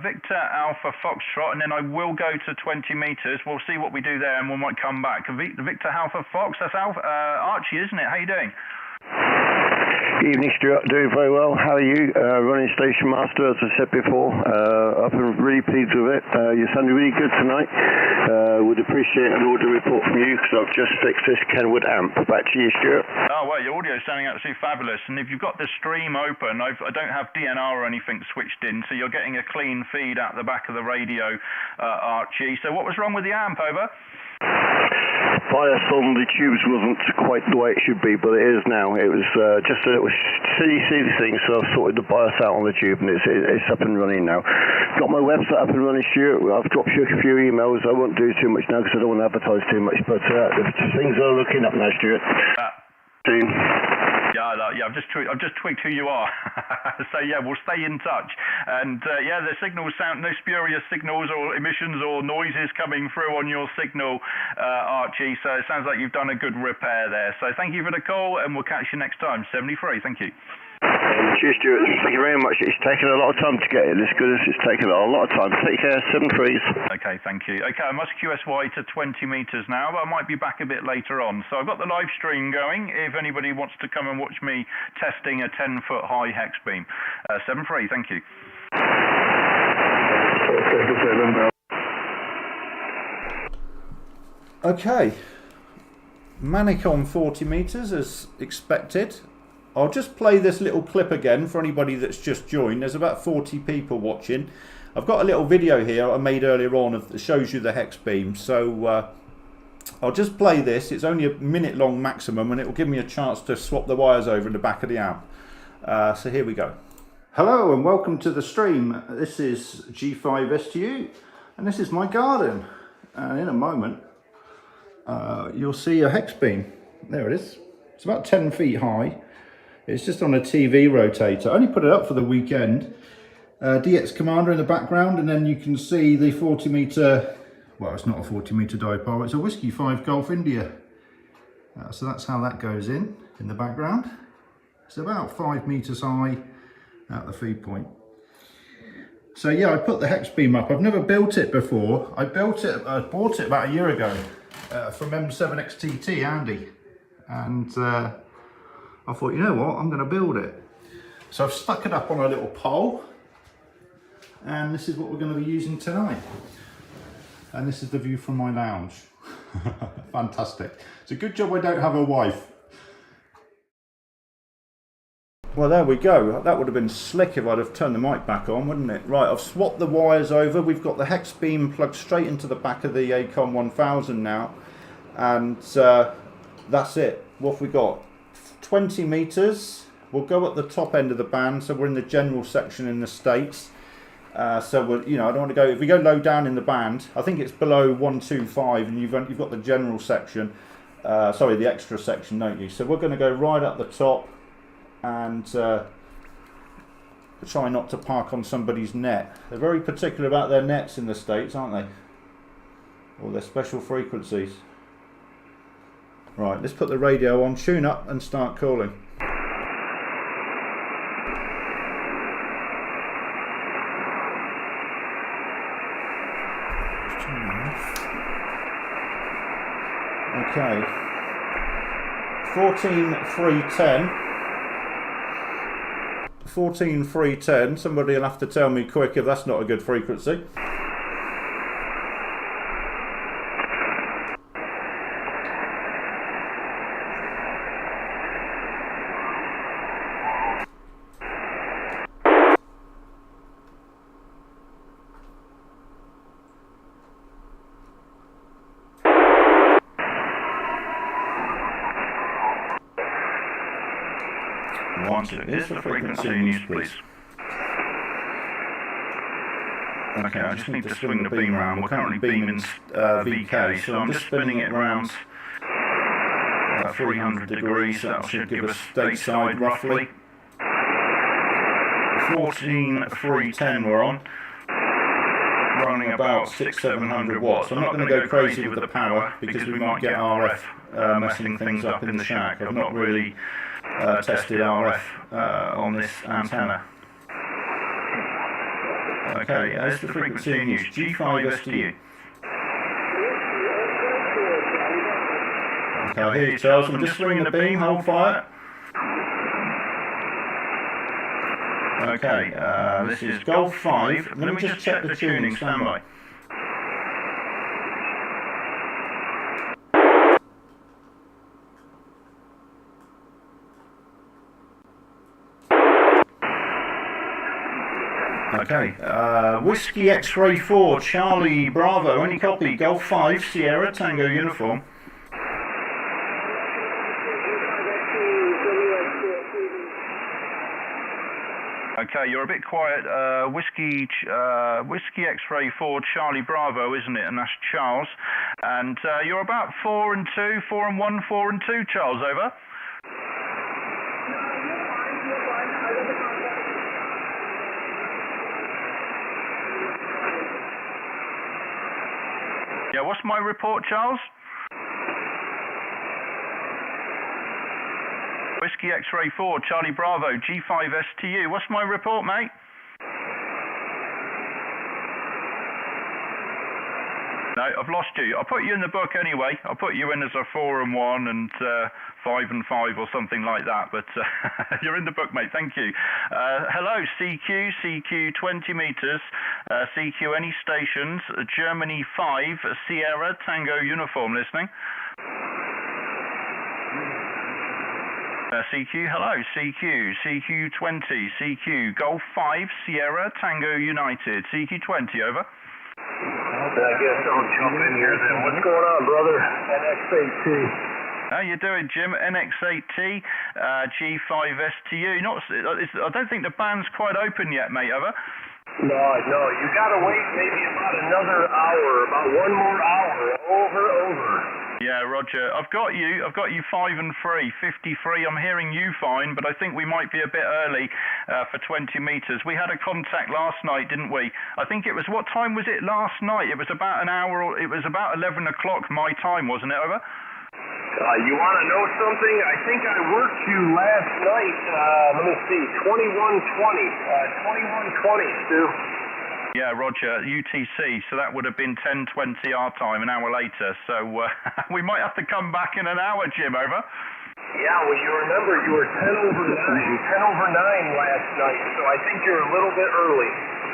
Victor Alpha Foxtrot, and then I will go to 20 metres. We'll see what we do there, and we might come back. Victor Alpha Fox, that's Archie, isn't it? How you doing? Evening, Stuart. Doing very well. How are you? Running Station Master, as I said before. I've been really pleased with it. You sounded really good tonight. Would appreciate an audio report from you because I've just fixed this Kenwood amp. Back to you, Stuart. Oh, well, your audio's sounding absolutely fabulous. And if you've got the stream open, I don't have DNR or anything switched in, so you're getting a clean feed out the back of the radio, Archie. So what was wrong with the amp, over? Bias on the tubes wasn't quite the way it should be, but it is now. It was just a little silly thing, so I've sorted the bias out on the tube, and it's up and running now. Got my website up and running, Stuart. I've dropped you a few emails. I won't do too much now because I don't want to advertise too much, but things are looking up now, Stuart. Soon. Yeah, I've just tweaked who you are. So yeah, we'll stay in touch. And the signals sound, no spurious signals or emissions or noises coming through on your signal, Archie. So it sounds like you've done a good repair there. So thank you for the call, and we'll catch you next time. 73. Thank you. Cheers, Stuart. Thank you very much. It's taken a lot of time to get it this good. It's taken a lot of time. Take care. 7-3s. Okay, thank you. Okay, I must QSY to 20 metres now, but I might be back a bit later on. So I've got the live stream going if anybody wants to come and watch me testing a 10-foot high hex beam. 7-3, thank you. Okay. Manic on 40 metres as expected. I'll just play this little clip again for anybody that's just joined. There's about 40 people watching. I've got a little video here I made earlier on that shows you the hex beam. So I'll just play this. It's only a minute long maximum, and it will give me a chance to swap the wires over in the back of the amp. So here we go. Hello and welcome to the stream. This is G5STU and this is my garden. And in a moment you'll see a hex beam. There it is. It's about 10 feet high. It's just on a TV rotator. I only put it up for the weekend. DX Commander in the background, and then you can see the 40 metre, well, it's not a 40 metre dipole, it's a Whiskey 5 Golf India. So that's how that goes in the background. It's about 5 metres high at the feed point. So yeah, I put the hex beam up. I've never built it before. I bought it about a year ago from M7XTT, Andy. And I thought, you know what, I'm going to build it. So I've stuck it up on a little pole, and this is what we're going to be using tonight. And this is the view from my lounge. Fantastic. It's a good job I don't have a wife. Well, there we go. That would have been slick if I'd have turned the mic back on, wouldn't it? Right, I've swapped the wires over. We've got the hex beam plugged straight into the back of the Acon 1000 now. And that's it. What have we got? 20 metres. We'll go at the top end of the band, so we're in the general section in the States. So we're, I don't want to go, if we go low down in the band, I think it's below 125, and you've got the general section, sorry, the extra section, don't you? So we're going to go right up the top and try not to park on somebody's net. They're very particular about their nets in the States, aren't they? Or their special frequencies. Right, let's put the radio on, tune up and start calling. Okay. 14310. 14310. Somebody will have to tell me quick if that's not a good frequency. Here's the frequency in use, please. Okay, I just need to swing the beam around. We're currently beaming VK, so I'm just spinning it around 300 degrees. That should give us stateside roughly. 14310 we're on. Running about 600-700 watts. I'm not going to go crazy with the power because we might get RF messing things up in the shack. I've not really tested RF on this antenna. Okay, that's the frequency in use, G5STU. Okay, I hear you, Charles. I'm just swinging the beam, hold fire. Okay, this is Golf 5. Let me just check the tuning, stand by. Okay, Whiskey X-Ray 4, Charlie Bravo, any copy, Golf 5, Sierra, Tango Uniform. Okay, you're a bit quiet, Whiskey X-Ray 4, Charlie Bravo, isn't it, and that's Charles, and you're about 4 and 2, 4 and 1, 4 and 2, Charles, over. Yeah, what's my report, Charles? Whiskey X-Ray 4, Charlie Bravo, G5STU. What's my report, mate? No, I've lost you. I'll put you in the book anyway. I'll put you in as a 4 and 1 and 5 and 5 or something like that. But you're in the book, mate. Thank you. Hello, CQ 20 meters. CQ any stations? Germany 5, Sierra Tango Uniform listening. CQ, hello, CQ 20, CQ Golf 5, Sierra Tango United. CQ 20, over. I guess I'll jump in here then. What's going on, brother? NX8T. How you doing, Jim? NX8T, G5STU. I don't think the band's quite open yet, mate, over. No, you gotta wait maybe about another hour, about one more hour, over. Yeah, Roger. I've got you 5 and 3, 53. I'm hearing you fine, but I think we might be a bit early for 20 meters. We had a contact last night, didn't we? I think it was, what time was it last night? It was about an hour, it was about 11 o'clock my time, wasn't it, over? You want to know something? I think I worked you last night, let me see, 21:20, Stu. Yeah, Roger, UTC, so that would have been 10:20 our time, an hour later, so we might have to come back in an hour, Jim, over. Yeah, well, you remember you were 10 over 9 last night, so I think you're a little bit early.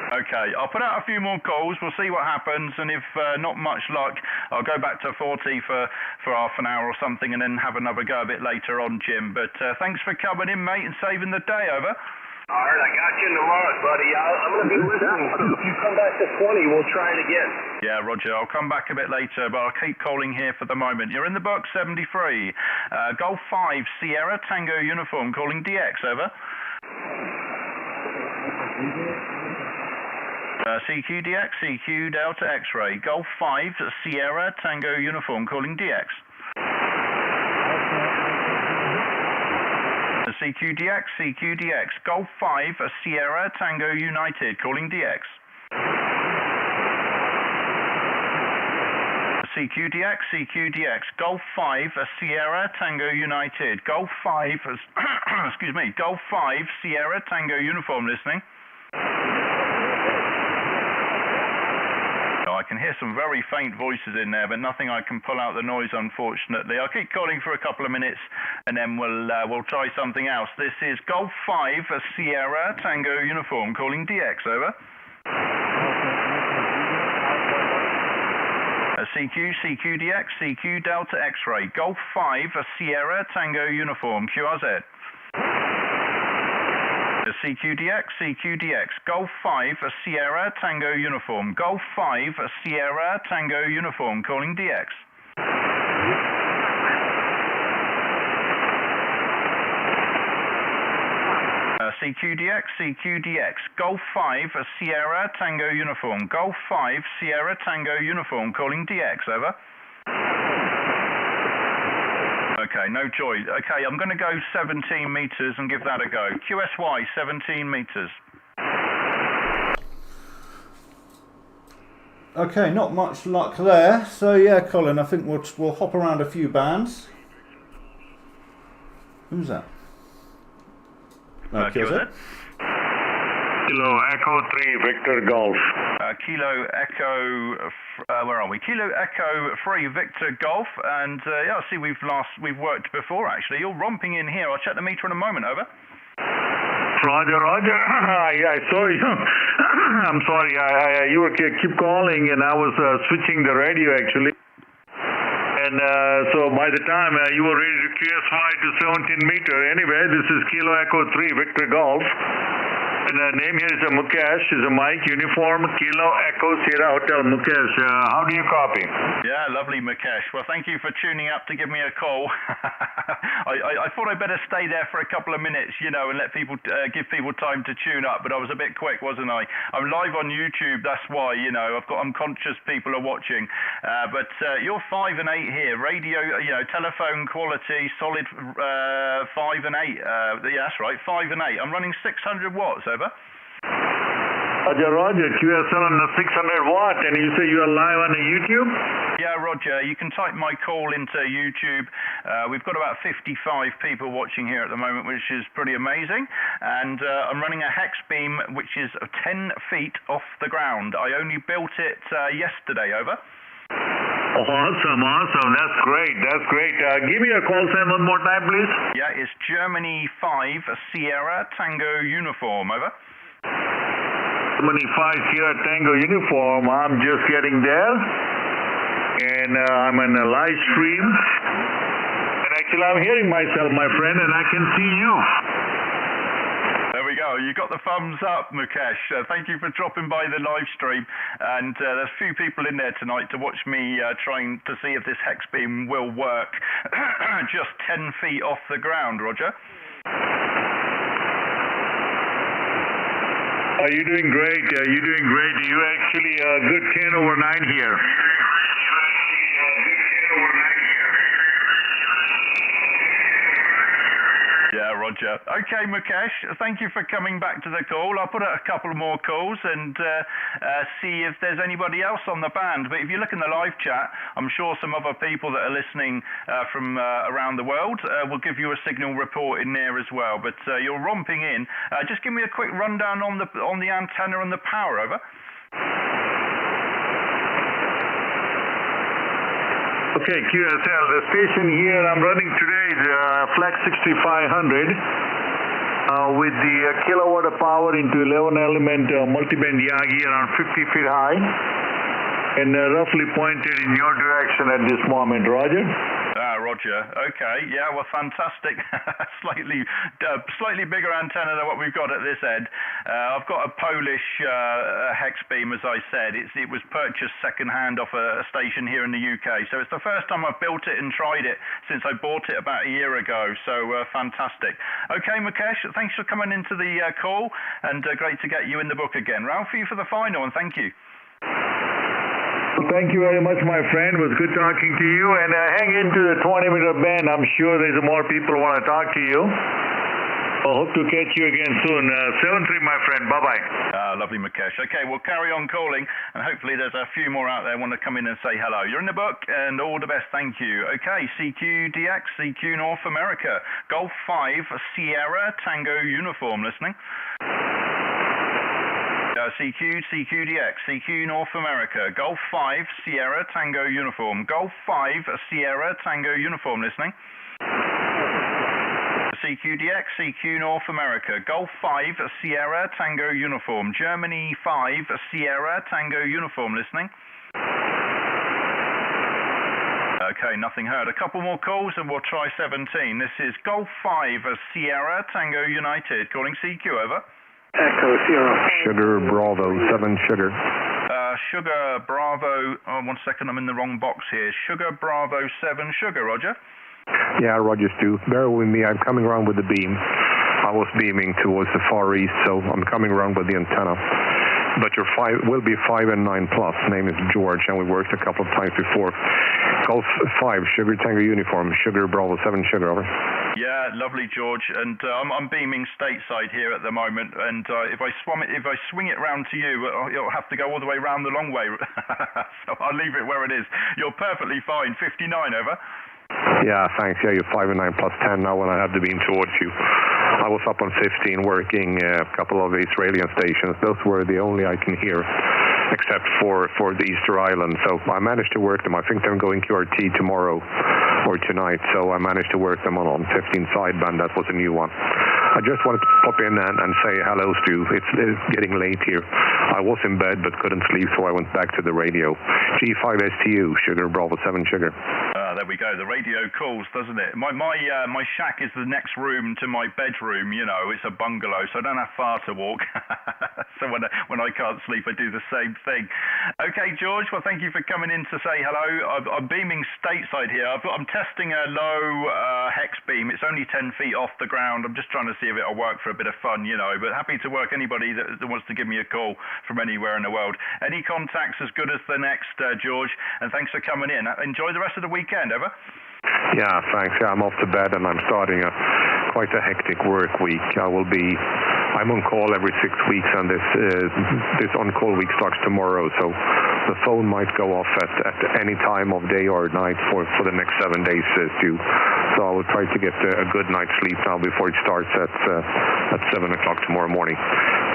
Okay, I'll put out a few more calls, we'll see what happens, and if not much luck, I'll go back to 40 for half an hour or something, and then have another go a bit later on, Jim. But thanks for coming in, mate, and saving the day, over. All right, I got you in the log, buddy. I'm going to be listening, so if you come back to 20, we'll try it again. Yeah, Roger, I'll come back a bit later, but I'll keep calling here for the moment. You're in the book, 73. Golf 5, Sierra, Tango Uniform, calling DX, over. CQ DX, CQ Delta X-Ray, Golf 5, Sierra, Tango Uniform, calling DX. CQDX, CQDX, Golf 5, Sierra, Tango United, calling DX. CQDX, CQDX, Golf 5, Sierra, Tango United, Golf 5, excuse me, Golf 5, Sierra, Tango Uniform, listening. I can hear some very faint voices in there, but nothing I can pull out the noise, unfortunately. I'll keep calling for a couple of minutes, and then we'll try something else. This is Golf 5 Sierra Tango Uniform calling DX, over. CQ, CQ DX, CQ Delta X-ray. Golf 5 Sierra Tango Uniform, QRZ. CQDX, CQDX, Golf 5 Sierra Tango Uniform, Golf 5 Sierra Tango Uniform, calling DX. CQDX, CQDX, Golf 5 Sierra Tango Uniform, Golf 5 Sierra Tango Uniform, calling DX, over. Okay, no joy. Okay, I'm going to go 17 meters and give that a go. QSY, 17 meters. Okay, not much luck there. So yeah, Colin, I think we'll hop around a few bands. Who's that? QSZ? Kilo Echo 3 Victor Golf. Kilo Echo, where are we? Kilo Echo 3 Victor Golf, and yeah, I see we've worked before actually. You're romping in here. I'll check the meter in a moment. Over. Roger, Roger. Yeah, sorry. I'm sorry. You were keep calling, and I was switching the radio actually. And so by the time you were ready to QSY to 17 meter. Anyway, this is Kilo Echo 3 Victor Golf. And the name here is Mukesh, is a Mike Uniform Kilo Echo Sierra Hotel. Mukesh, how do you copy? Yeah, lovely, Mukesh. Well, thank you for tuning up to give me a call. I thought I'd better stay there for a couple of minutes, you know, and let people give people time to tune up. But I was a bit quick, wasn't I? I'm live on YouTube. That's why, you know, I'm conscious people are watching. But you're 5 and 8 here. Radio, you know, telephone quality, solid 5 and 8. Yeah, that's right, 5 and 8. I'm running 600 watts. Over. Roger, QSL on the 600 watt, and you say you are live on the YouTube? Yeah, Roger, you can type my call into YouTube. We've got about 55 people watching here at the moment, which is pretty amazing. And I'm running a HEX beam, which is 10 feet off the ground. I only built it yesterday. Over. Awesome, awesome. That's great. That's great. Give me a call sign one more time, please. Yeah, it's Germany 5 Sierra Tango Uniform. Over. Germany 5 Sierra Tango Uniform. I'm just getting there. And I'm on a live stream. And actually, I'm hearing myself, my friend, and I can see you. There we go. You got the thumbs up, Mukesh. Thank you for dropping by the live stream. And there's a few people in there tonight to watch me trying to see if this HEX beam will work. Just 10 feet off the ground, Roger. You're doing great. You're doing great. You're actually a good 10 over 9 here. Yeah, Roger. Okay, Mukesh, thank you for coming back to the call. I'll put out a couple more calls and see if there's anybody else on the band. But if you look in the live chat, I'm sure some other people that are listening from around the world will give you a signal report in there as well. But you're romping in. Just give me a quick rundown on the antenna and the power. Over. Okay, QSL, the station here I'm running today is Flex 6500 with the kilowatt of power into 11 element multiband Yagi around 50 feet high and roughly pointed in your direction at this moment. Roger? Roger. Okay. Yeah, well, fantastic. Slightly bigger antenna than what we've got at this end. I've got a Polish HEX beam, as I said. It was purchased second-hand off a station here in the UK. So it's the first time I've built it and tried it since I bought it about a year ago. So fantastic. Okay, Mukesh, thanks for coming into the call, and great to get you in the book again. Ralph, for you for the final, and thank you. Thank you very much, my friend. It was good talking to you. And hang into the 20-meter band. I'm sure there's more people who want to talk to you. I hope to catch you again soon. 7-3, my friend. Bye-bye. Lovely, Mukesh. Okay, we'll carry on calling, and hopefully there's a few more out there who want to come in and say hello. You're in the book, and all the best. Thank you. Okay, CQDX, CQ North America. Golf 5 Sierra Tango Uniform listening. CQ, CQDX, CQ North America, Golf 5, Sierra Tango Uniform, Golf 5, Sierra Tango Uniform, listening. CQDX, CQ North America, Golf 5, Sierra Tango Uniform, Germany 5, Sierra Tango Uniform, listening. Okay, nothing heard. A couple more calls and we'll try 17. This is Golf 5, Sierra Tango United, calling CQ, over. Echo Sierra. Sugar Bravo 7 Sugar. Sugar Bravo, oh, 1 second, I'm in the wrong box here. Sugar Bravo 7 Sugar, Roger. Yeah, Roger, Stu. Bear with me. I'm coming around with the beam. I was beaming towards the Far East, so I'm coming around with the antenna. But your 5 will be 5 and 9 plus. Name is George, and we worked a couple of times before. Golf 5, Sugar Tango Uniform, Sugar Bravo 7 Sugar, over. Yeah, lovely, George. And I'm beaming stateside here at the moment. And if I swing it round to you, you'll have to go all the way round the long way. So I'll leave it where it is. You're perfectly fine. 59, over. Yeah, thanks. Yeah, you're 5 and 9 plus 10 now when I have the beam towards you. I was up on 15 working a couple of Israeli stations. Those were the only I can hear, except for the Easter Island. So I managed to work them. I think they're going QRT tomorrow or tonight. So I managed to work them on 15 sideband. That was a new one. I just wanted to pop in and say hello, Stu. It's getting late here. I was in bed but couldn't sleep, so I went back to the radio. G5STU, Sugar Bravo 7 Sugar. There we go. The radio calls, doesn't it? My shack is the next room to my bedroom. You know, it's a bungalow, so I don't have far to walk. So when I can't sleep, I do the same thing. Okay, George. Well, thank you for coming in to say hello. I'm beaming stateside here. I'm testing a low HEX beam. It's only 10 feet off the ground. I'm just trying to see if it'll work for a bit of fun, you know. But happy to work anybody that wants to give me a call from anywhere in the world. Any contacts as good as the next, George. And thanks for coming in. Enjoy the rest of the weekend. Over. Yeah, thanks. Yeah, I'm off to bed and I'm starting quite a hectic work week. I'm on call every 6 weeks, and this on-call week starts tomorrow, so the phone might go off at any time of day or night for the next 7 days, Stu. So I will try to get a good night's sleep now before it starts at 7 o'clock tomorrow morning.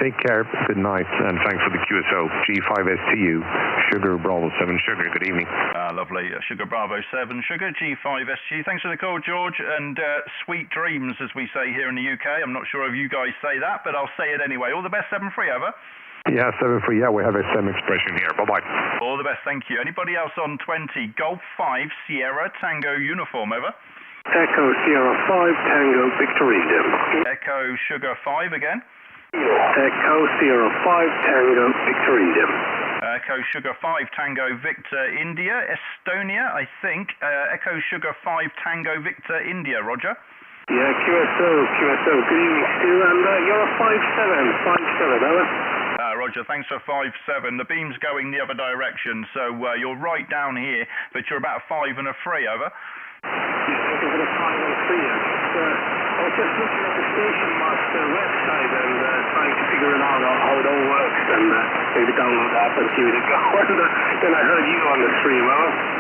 Take care, good night, and thanks for the QSO. G5STU, Sugar Bravo 7 Sugar. Good evening. Lovely. Sugar Bravo 7 Sugar, G5STU. Thanks for the call, George, and sweet dreams, as we say here in the UK. I'm not sure if you guys say that, but I'll say it anyway. All the best, 7-3, over. Yeah, 7-3. Yeah, we have a same expression here. Bye-bye. All the best, thank you. Anybody else on 20? Golf 5, Sierra Tango Uniform, over. Echo Sierra 5 Tango Victor India. Echo Sugar 5 again. Echo Sierra 5 Tango Victor India. Echo Sugar 5 Tango Victor India. Estonia, I think. Echo Sugar 5 Tango Victor India, Roger. Yeah, QSO. Good evening, Stu. And you're a 5-7, over. Roger, thanks for 5-7. The beam's going the other direction, so you're right down here, but you're about 5 and a 3, over. Yeah, looking for the 5 and a 3. I was just looking at the Station Master website and trying to figure it out how it all works, and maybe download the app and give it a go. And then I heard you on the stream, over.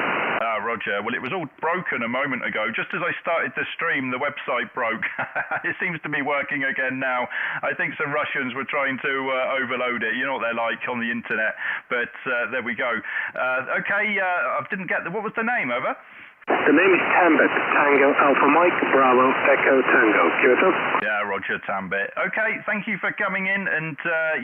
Roger. Well, it was all broken a moment ago. Just as I started the stream, the website broke. It seems to be working again now. I think some Russians were trying to overload it. You know what they're like on the internet. But there we go. Okay, I didn't get what was the name, over? The name is Tambit. Tango Alpha Mike Bravo Echo Tango. QSO? Yeah, Roger, Tambit. Okay, thank you for coming in. And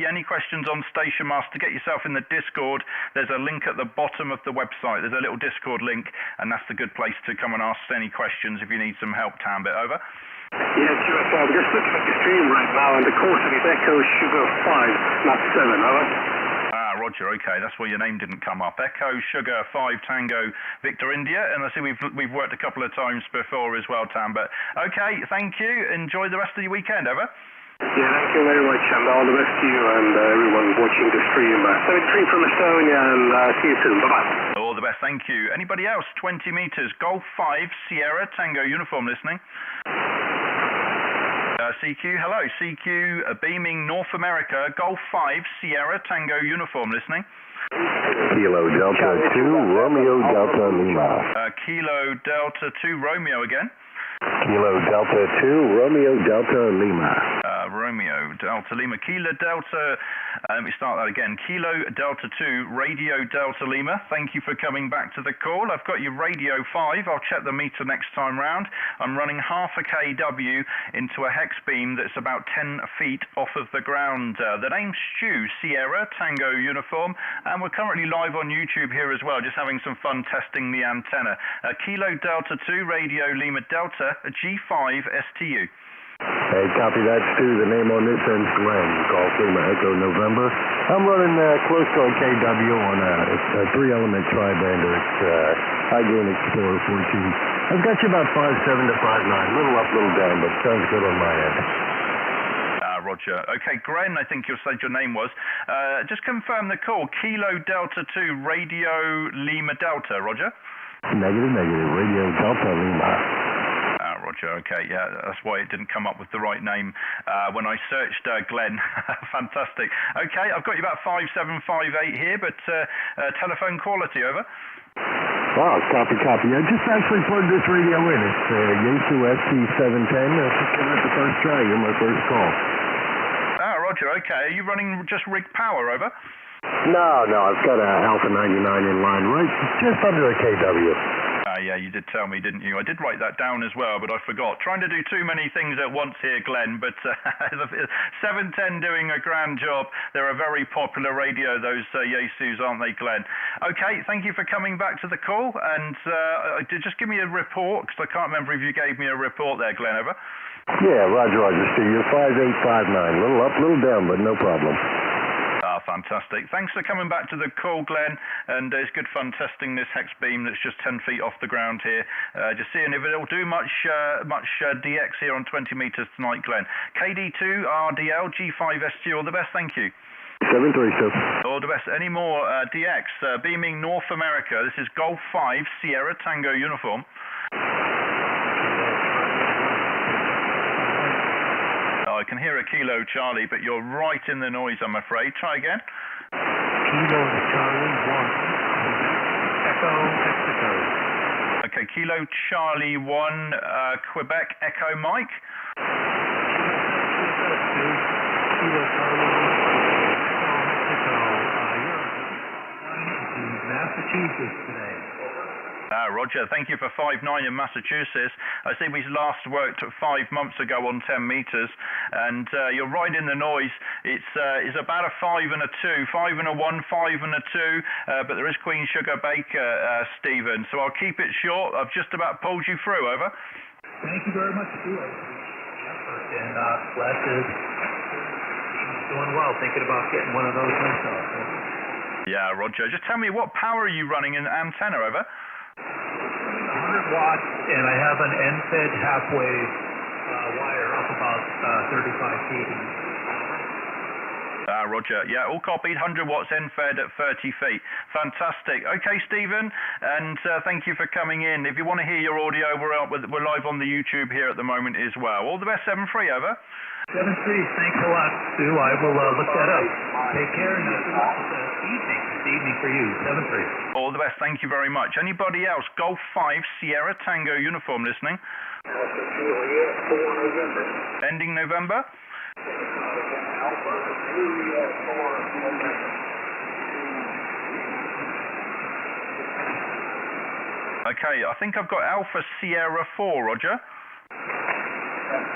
any questions on Station Master, get yourself in the Discord. There's a link at the bottom of the website. There's a little Discord link, and that's the good place to come and ask any questions if you need some help, Tambit. Over. Yeah, QSO. I'm just looking at the stream right now, and the course is Echo Sugar 5, not 7. Over. Roger, okay, that's why your name didn't come up. Echo Sugar 5 Tango Victor India, and I see we've worked a couple of times before as well, Tambit. Okay, thank you. Enjoy the rest of your weekend, over. Yeah, thank you very much, and all the best to you and everyone watching the stream. 73 from Estonia, and see you soon. Bye-bye. All the best, thank you. Anybody else? 20 meters, Golf 5 Sierra Tango Uniform, listening. CQ, hello. CQ, beaming North America, Golf 5, Sierra Tango Uniform, listening. Kilo Delta 2, Romeo Delta Lima. Kilo Delta 2, Romeo again. Kilo Delta 2, Romeo Delta Lima. Romeo Delta Lima. Kilo Delta, let me start that again. Kilo Delta 2, Radio Delta Lima. Thank you for coming back to the call. I've got your Radio 5. I'll check the meter next time round. I'm running half a kW into a hex beam that's about 10 feet off of the ground. The name's Stu, Sierra, Tango Uniform, and we're currently live on YouTube here as well, just having some fun testing the antenna. Kilo Delta 2, Radio Lima Delta, G5STU. Hey, copy that, Stu. The name on this end's Glenn, Golf Lima Echo November. I'm running close to a KW on a 3-element tri-bander. It's High Gain Explorer 14. I've got you about 5.7 to 5.9. A little up, little down, but sounds good on my end. Roger. Okay, Gren, I think you said your name was. Just confirm the call. Kilo Delta 2, Radio Lima Delta, Roger? Negative, Radio Delta Lima. Roger, okay, yeah, that's why it didn't come up with the right name when I searched Glenn. Fantastic. Okay, I've got you about 5758 here, but telephone quality, over. Wow, copy. I just actually plugged this radio in. It's Yaesu ST710. Just giving it the first try. You're my first call. Roger, okay. Are you running just rig power, over? No, I've got a Alpha 99 in line, right just under a KW. Yeah, you did tell me, didn't you? I did write that down as well, but I forgot. Trying to do too many things at once here, Glenn, but 710 doing a grand job. They're a very popular radio, those Yaesus, aren't they, Glenn? Okay, thank you for coming back to the call, and just give me a report, because I can't remember if you gave me a report there, Glenn, over. Yeah, Roger, Stu. You're 5859. A little up, little down, but no problem. Fantastic. Thanks for coming back to the call, Glenn, and it's good fun testing this hex beam that's just 10 feet off the ground here. Just seeing if it'll do much DX here on 20 meters tonight, Glenn. KD2, RDL, G5STU, all the best, thank you. 737. All the best. Any more DX, beaming North America. This is Golf 5, Sierra Tango Uniform. I can hear a Kilo Charlie, but you're right in the noise, I'm afraid. Try again. Kilo Charlie 1, Echo Mexico. Okay, Kilo Charlie 1, Quebec Echo Mike. Kilo Charlie 1, Echo Mexico. You're in Massachusetts today. Roger, thank you for 5.9 in Massachusetts. I see we last worked 5 months ago on 10 meters, and you're right in the noise. It's about a 5 and a 2, 5 and a 1, 5 and a 2, but there is Queen Sugar Baker, Stephen, so I'll keep it short. I've just about pulled you through, over. Thank you very much, Stuart. And glad to doing well, thinking about getting one of those myself. Yeah, Roger. Just tell me, what power are you running in the antenna, over? 100 watts, and I have an end-fed half-wave wire up about 35 feet. Roger. Yeah, all copied. 100 watts end-fed at 30 feet. Fantastic. Okay, Stephen, and thank you for coming in. If you want to hear your audio, we're live on the YouTube here at the moment as well. All the best, 7-3, over. 7-3, thanks a lot, Stu. I will look that up. Take care, and evening for you, 7-3. All the best, thank you very much. Anybody else? Golf 5, Sierra Tango Uniform listening. Ending November. Okay, I think I've got Alpha Sierra 4, Roger.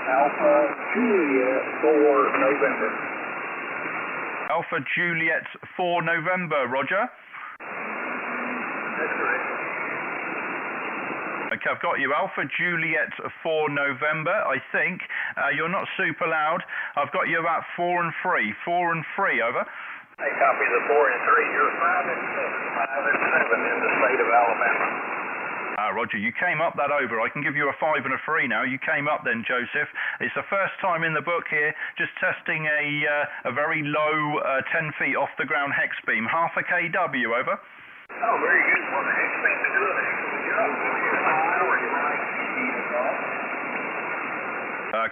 Alpha Juliet 4 November. Alpha Juliet 4 November, Roger. That's right. Okay, I've got you. Alpha Juliet 4 November, I think. You're not super loud. I've got you about 4 and 3. 4 and 3, over. Hey, copy the 4 and 3. You're 5 and 7 in the state of Alabama. Roger, you came up that over. I can give you a 5 and a 3 now. You came up then, Joseph. It's the first time in the book here, just testing a very low 10 feet off the ground hex beam. Half a kW, over. Oh, very good. Well, the hex beam is doing an excellent job.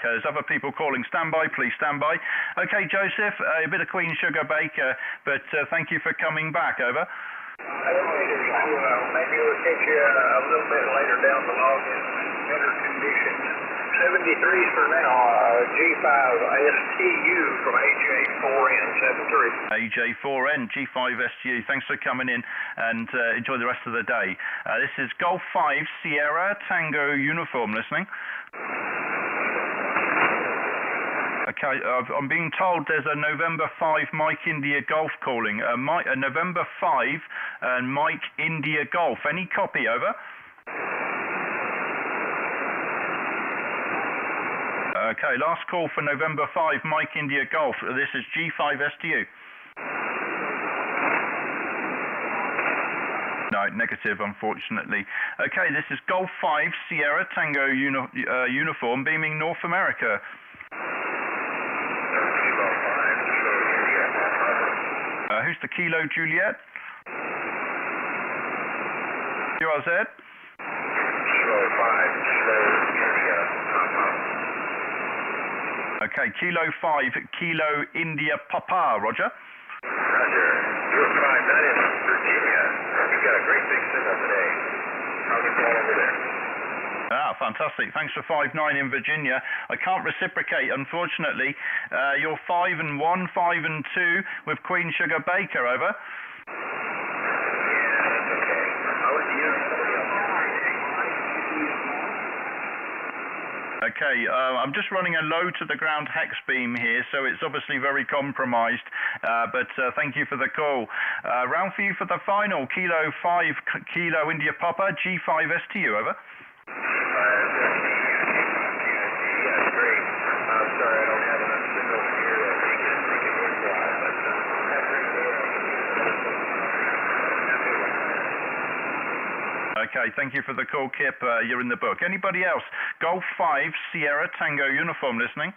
Okay, there's other people calling. Stand by, please, stand by. Okay, Joseph, a bit of Queen Sugar Baker, but thank you for coming back, over. Maybe we'll catch you a little bit later down the log in better conditions. 73 for now. G5STU from AJ4N73. AJ4N, G5STU. Thanks for coming in and enjoy the rest of the day. This is Golf 5 Sierra Tango Uniform listening. Okay, I'm being told there's a November 5 Mike India Golf calling. November 5 and Mike India Golf. Any copy, over? Okay, last call for November 5 Mike India Golf. This is G5STU. No, negative, unfortunately. Okay, this is Golf 5 Sierra Tango Uniform beaming North America. Who's the Kilo Juliet? URZ? Okay, Kilo 5 Kilo India Papa, Roger. Roger. You're 5, that is Virginia. You've got a great big signal today. How's it going over there? Ah, fantastic. Thanks for 5-9 in Virginia. I can't reciprocate, unfortunately. You're 5 and 1, 5 and 2 with Queen Sugar Baker, over. Yeah, that's okay. How was the Okay, I'm just running a low to the ground hex beam here, so it's obviously very compromised, but thank you for the call. Round for you for the final, Kilo 5 Kilo India Papa, G5STU, over. Yeah, great. I'm sorry, I don't have enough signal here to make it worthwhile, but have a great day. Okay, thank you for the call, Kip. You're in the book. Anybody else? Golf 5 Sierra Tango Uniform listening.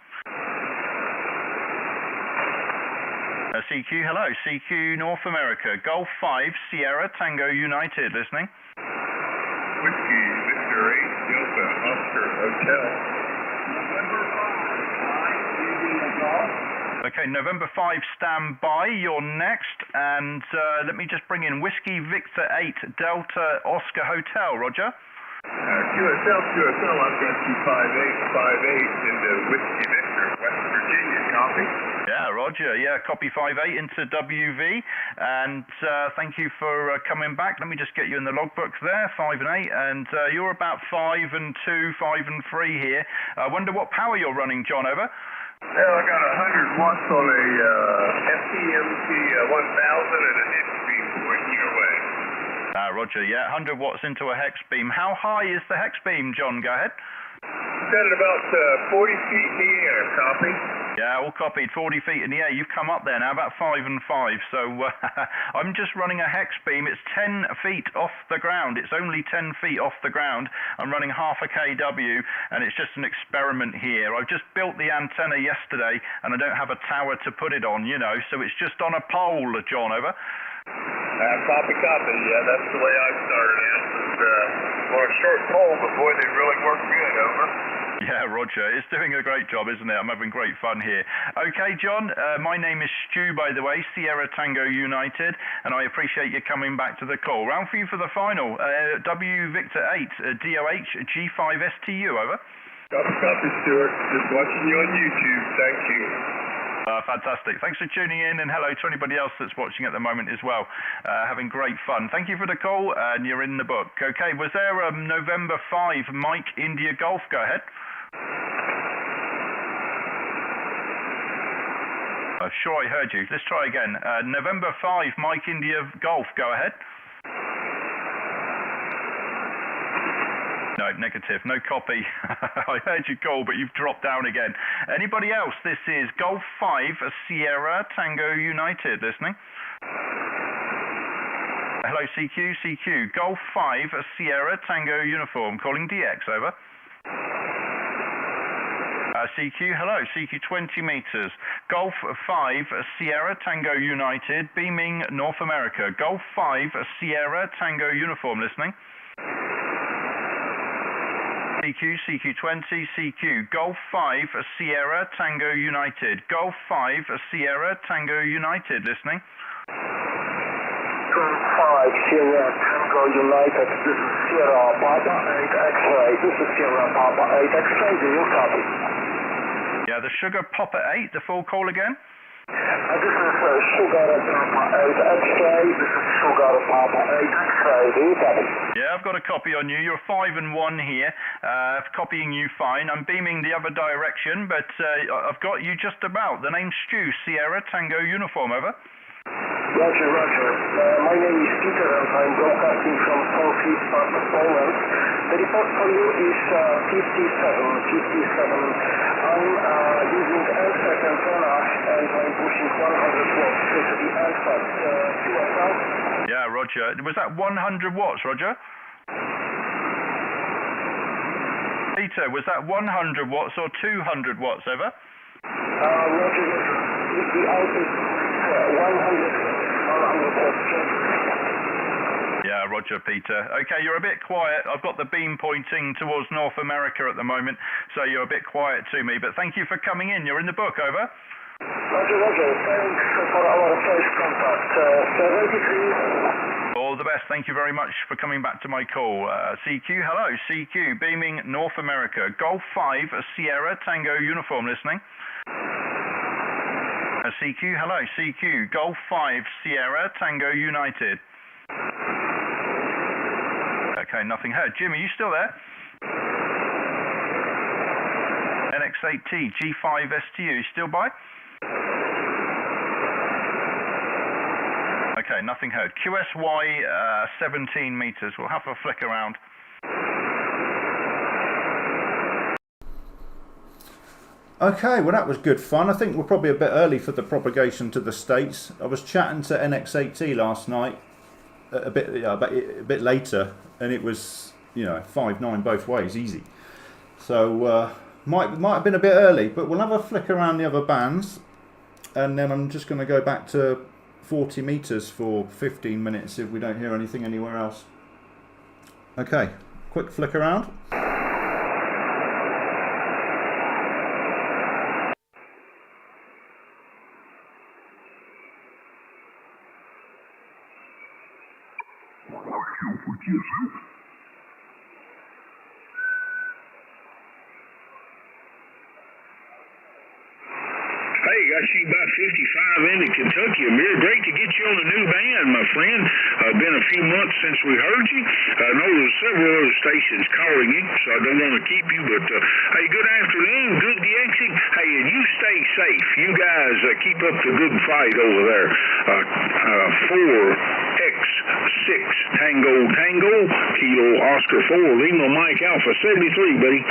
CQ, hello. CQ North America. Golf 5 Sierra Tango United listening. Whiskey, Victor 8, Delta, Oscar, Hotel. Okay, November 5, stand by. You're next. And let me just bring in Whiskey Victor 8, Delta, Oscar, Hotel. Roger. QSL, I've got you 5858 into Whiskey Victor, West Virginia. Copy? Yeah, Roger. Yeah, copy 58 into WV. And thank you for coming back. Let me just get you in the logbook there, 5 and 8. And you're about 5 and 2, 5 and 3 here. I wonder what power you're running, John, over? Well, I got 100 watts on a FTMT 1000 and an hex beam pointing your way. Roger, yeah, 100 watts into a hex beam. How high is the hex beam, John? Go ahead. Set at about 40 feet in the air, copy? Yeah, all copied, 40 feet in the air. You've come up there now, about 5 and 5. So I'm just running a hex beam. It's 10 feet off the ground. It's only 10 feet off the ground. I'm running half a kW, and it's just an experiment here. I've just built the antenna yesterday, and I don't have a tower to put it on, you know, so it's just on a pole, John, over. Copy. Yeah, that's the way I started out. On a short pole, but boy, they really work good, over. Yeah, Roger. It's doing a great job, isn't it? I'm having great fun here. Okay, John, my name is Stu, by the way, Sierra Tango United, and I appreciate you coming back to the call. Round for you for the final. W Victor 8, DOH, G5STU, over. Copy, Stuart. Just watching you on YouTube. Thank you. Fantastic. Thanks for tuning in, and hello to anybody else that's watching at the moment as well. Having great fun. Thank you for the call, and you're in the book. Okay, was there November 5 Mike India Golf? Go ahead. I'm sure I heard you. Let's try again. November 5 Mike India Golf. Go ahead. No, negative. No copy. I heard you call, but you've dropped down again. Anybody else? This is Golf 5 Sierra Tango United listening. Hello, CQ. Golf 5 Sierra Tango Uniform. Calling DX, over. CQ, hello. CQ 20 meters. Golf 5 Sierra Tango United, beaming North America. Golf 5 Sierra Tango Uniform listening. CQ 20, CQ, Golf 5 Sierra Tango United, Golf 5 Sierra Tango United, listening. Golf 5 Sierra Tango Tango United, this is Sierra Papa 8 X-ray. This is Sierra Papa 8 X-ray. Do you copy? Yeah, the Sugar Papa 8, the full call again? This is Sugar Papa 8 X-ray. This is Sugar Papa 8 X-ray. Do you copy? Yeah, I've got a copy on you. You're 5 and 1 here. Copying you fine. I'm beaming the other direction, but I've got you just about. The name's Stu, Sierra Tango Uniform, over. Roger, Roger. My name is Peter and I'm broadcasting from southeast part of Poland. The report for you is 57. I'm using LSAT antenna and I'm pushing 100 watts to the LSAT. Yeah, Roger. Was that 100 watts, Roger? Peter, was that 100 watts or 200 watts, over? Roger, the out is 100 Yeah, Roger, Peter. Okay, you're a bit quiet. I've got the beam pointing towards North America at the moment, so you're a bit quiet to me. But thank you for coming in. You're in the book, over. Roger, Roger. Thanks for our first contact. 73. All the best. Thank you very much for coming back to my call. CQ, hello. CQ, beaming North America. Golf 5, Sierra Tango Uniform, listening. CQ, hello. CQ, Golf 5, Sierra Tango United. Okay, nothing heard. Jim, are you still there? NX8T, G5STU, still by? Okay, nothing heard. QSY, 17 meters. We'll have a flick around. Okay, well that was good fun. I think we're probably a bit early for the propagation to the States. I was chatting to NX8T last night, a bit later, and it was, you know, 5.9 both ways, easy. So might have been a bit early, but we'll have a flick around the other bands, and then I'm just going to go back to 40 meters for 15 minutes if we don't hear anything anywhere else. Okay, quick flick around. Hey, got you about 55 into Kentucky. Amir, great to get you on the new band, my friend. Been a few months since we heard you. I know there's several other stations calling you, so I don't want to keep you, but hey, good afternoon, good DXing. Hey, and you stay safe. You guys keep up the good fight over there. 4X6 Tango Tango, Kilo Oscar 4, Lima Mike Alpha 73, buddy.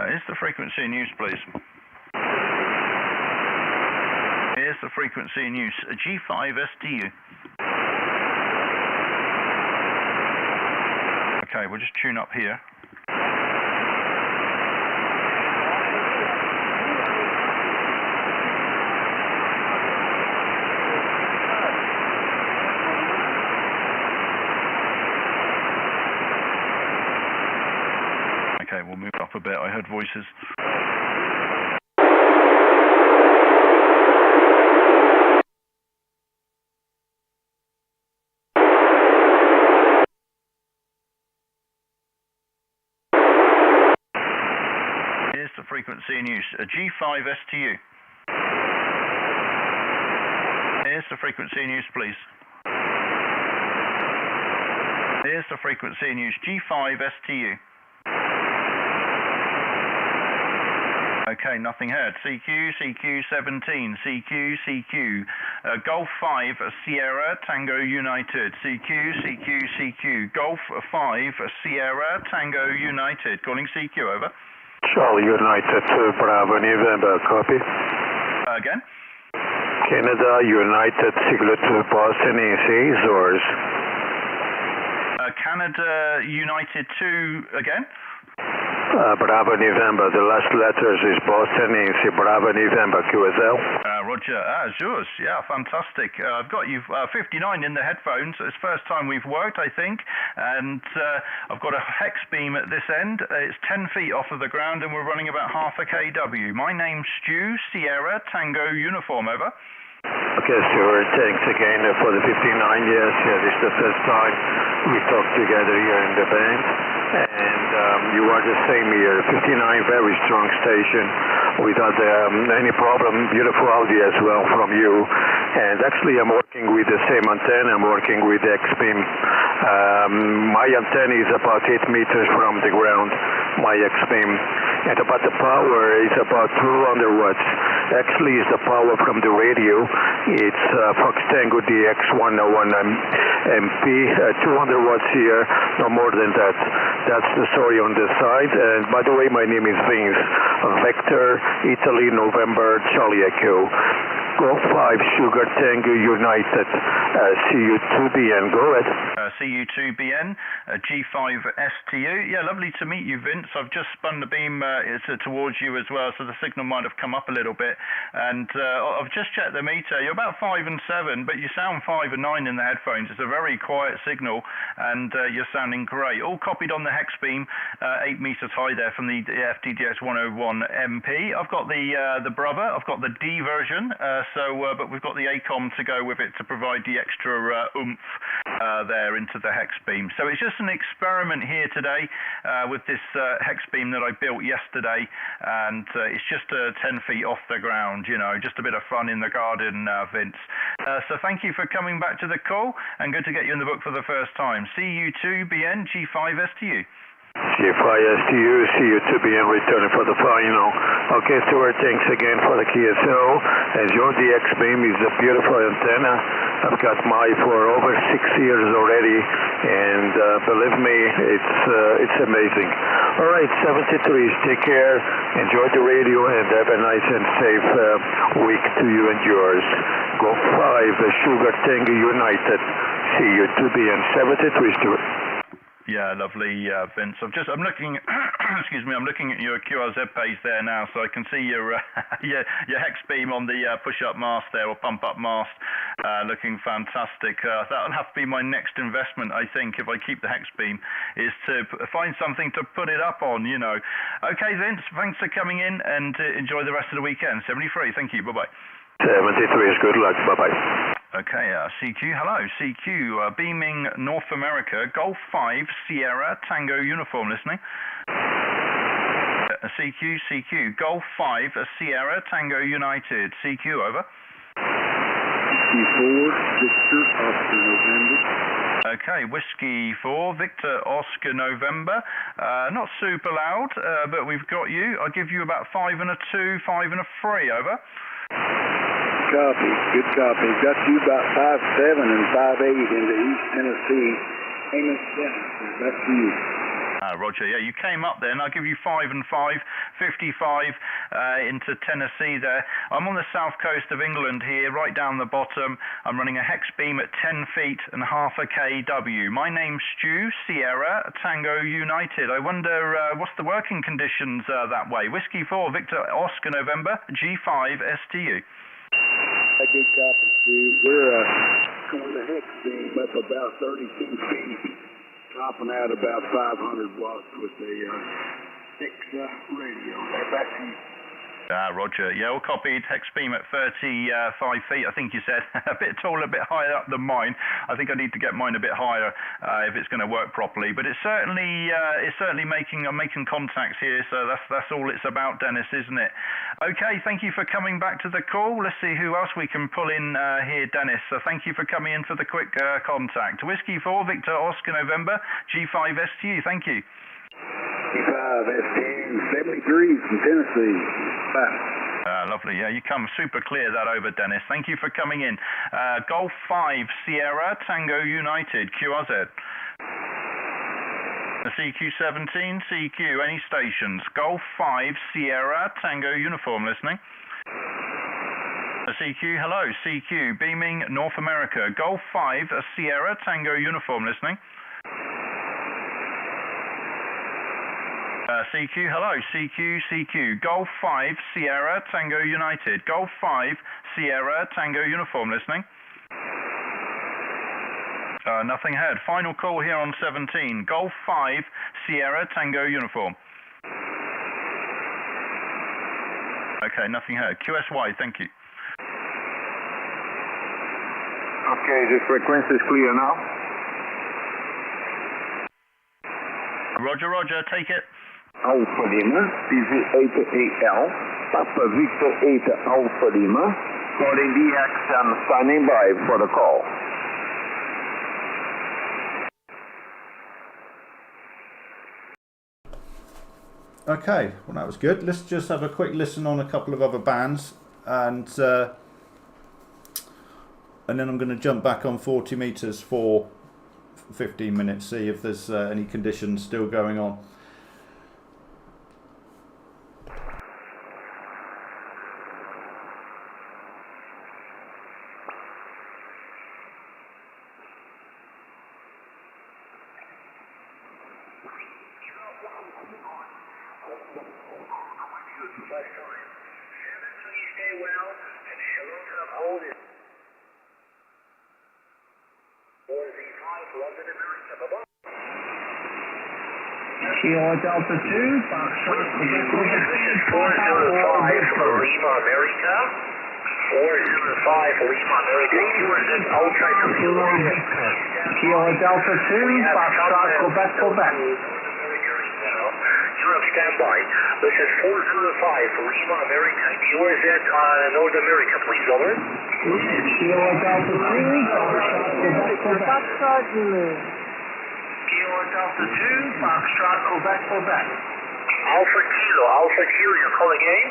Here's the frequency in use, please. Here's the frequency in use, G5STU. Okay, we'll just tune up here. Okay, we'll move up a bit. I heard voices. Here's the frequency in use, G5STU. Here's the frequency in use, please. Here's the frequency in use, G5STU. Okay, nothing heard. CQ, CQ17, CQ, CQ. Golf 5, Sierra, Tango United. CQ, CQ, CQ. Golf 5, Sierra, Tango United. Calling CQ, over. Charlie United to Bravo November, copy. Again? Canada United, Sigler to Boston, AC, Zors. Canada United 2, again? Bravo November. The last letters is Boston Nancy. Bravo November QSL. Roger. Yours. Yeah, fantastic. I've got you 59 in the headphones. It's the first time we've worked, I think. And I've got a hex beam at this end. It's 10 feet off of the ground and we're running about half a kW. My name's Stu, Sierra, Tango, Uniform, over. Okay, Stuart, thanks again for the 59. Yes, this is the first time we talk together here in the band. And you are the same here, 59, very strong station without any problem. Beautiful audio as well from you. And actually I'm working with the same antenna, I'm working with X-beam. My antenna is about 8 meters from the ground, my X-beam. And about the power, it's about 200 watts. Actually, it's the power from the radio. It's Fox Tango DX101 MP, 200 watts here, no more than that. That's the story on the side. And by the way, my name is Vince. Vector, Italy, November, Charlie Echo. Golf 5, Sugar Tango United, CU2BN, go ahead. CU2BN, G5STU. Yeah, lovely to meet you, Vince. I've just spun the beam towards you as well, so the signal might have come up a little bit. And I've just checked the meter. You're about 5 and 7, but you sound 5 and 9 in the headphones. It's a very quiet signal, and you're sounding great. All copied on the hex beam, 8 meters high there from the FTDX 101 MP. I've got the Brother. I've got the D version. But we've got the ACOM to go with it to provide the extra oomph there into the hex beam. So it's just an experiment here today with this hex beam that I built yesterday, and it's just 10 feet off the ground, you know, just a bit of fun in the garden, Vince. So thank you for coming back to the call, and good to get you in the book for the first time. CU2BN G5STU. G5STU, CU2BN returning for the final. Okay, Stuart, thanks again for the QSO. As your DX beam is a beautiful antenna. I've got mine for over 6 years already, and believe me, it's amazing. All right, 73s, take care, enjoy the radio, and have a nice and safe week to you and yours. Go 5, Sugar Tango United, CU2BN 73, Stuart. Yeah, lovely, Vince. I'm looking, excuse me, I'm looking at your QRZ page there now, so I can see your hex beam on the push-up mast there, or pump-up mast, looking fantastic. That'll have to be my next investment, I think, if I keep the hex beam, is to find something to put it up on, you know. Okay, Vince, thanks for coming in, and enjoy the rest of the weekend. 73, thank you, bye-bye. 73 is good luck, bye-bye. Okay, CQ, hello, CQ, beaming North America, Golf 5, Sierra, Tango, Uniform, listening. CQ, Golf 5, Sierra, Tango, United, CQ, over. Whiskey 4, Victor, Oscar, November. Okay, Whiskey 4, Victor, Oscar, November. Not super loud, but we've got you. I'll give you about 5 and a 2, 5 and a 3, over. Copy, good copy. Got you about 5'7" and 5'8" into East Tennessee. Amos Dennis, that's for you. Roger, yeah, you came up there, and I'll give you 5 and 5, 55 into Tennessee there. I'm on the south coast of England here, right down the bottom. I'm running a hex beam at 10 feet and half a kW. My name's Stu, Sierra, Tango United. I wonder what's the working conditions that way? Whiskey 4, Victor, Oscar, November, G5STU. Good copy, Steve. We're going to hex beam up about 32 feet, topping out about 500 watts with the HEX radio. Back to you. Roger. Yeah, all copied. Hex beam at 35 feet, I think you said. A bit taller, a bit higher up than mine. I think I need to get mine a bit higher if it's going to work properly. But it's certainly making. I'm making contacts here, so that's all it's about, Dennis, isn't it? Okay, thank you for coming back to the call. Let's see who else we can pull in here, Dennis. So thank you for coming in for the quick contact. Whiskey 4, Victor, Oscar, November, G5STU. Thank you. G5STU, 73 from Tennessee. Bye. Lovely. Yeah, you come super clear that over, Dennis. Thank you for coming in. Golf 5, Sierra, Tango United, QRZ. CQ17, CQ, any stations? Golf 5, Sierra, Tango Uniform, listening. CQ, hello, CQ, beaming North America. Golf 5, Sierra, Tango Uniform, listening. CQ, hello, CQ, Golf 5, Sierra, Tango United. Golf 5, Sierra, Tango Uniform, listening. Nothing heard. Final call here on 17. Golf 5, Sierra, Tango Uniform. Okay, nothing heard. QSY, thank you. Okay, the frequency is clear now. Roger, roger, take it. Alpha Lima, PV8AL, Papa Victor 8 Alpha Lima, calling DX and standing by for the call. Okay, well that was good. Let's just have a quick listen on a couple of other bands, and then I'm going to jump back on 40 meters for 15 minutes, see if there's any conditions still going on. Kilo Delta 2, Foxtrot, Quebec, Quebec. 405 Lima America. 405 Lima America. Ultra Kilo Delta 2, Foxtrot, Quebec, Quebec. Europe standby. This is 405 Lima America. Yours at North America, please, over. Kilo Delta 3, Foxtrot, Quebec, Quebec. Kilo Delta 2, Foxtrot, Quebec, Quebec. Alpha Kilo, you're calling in?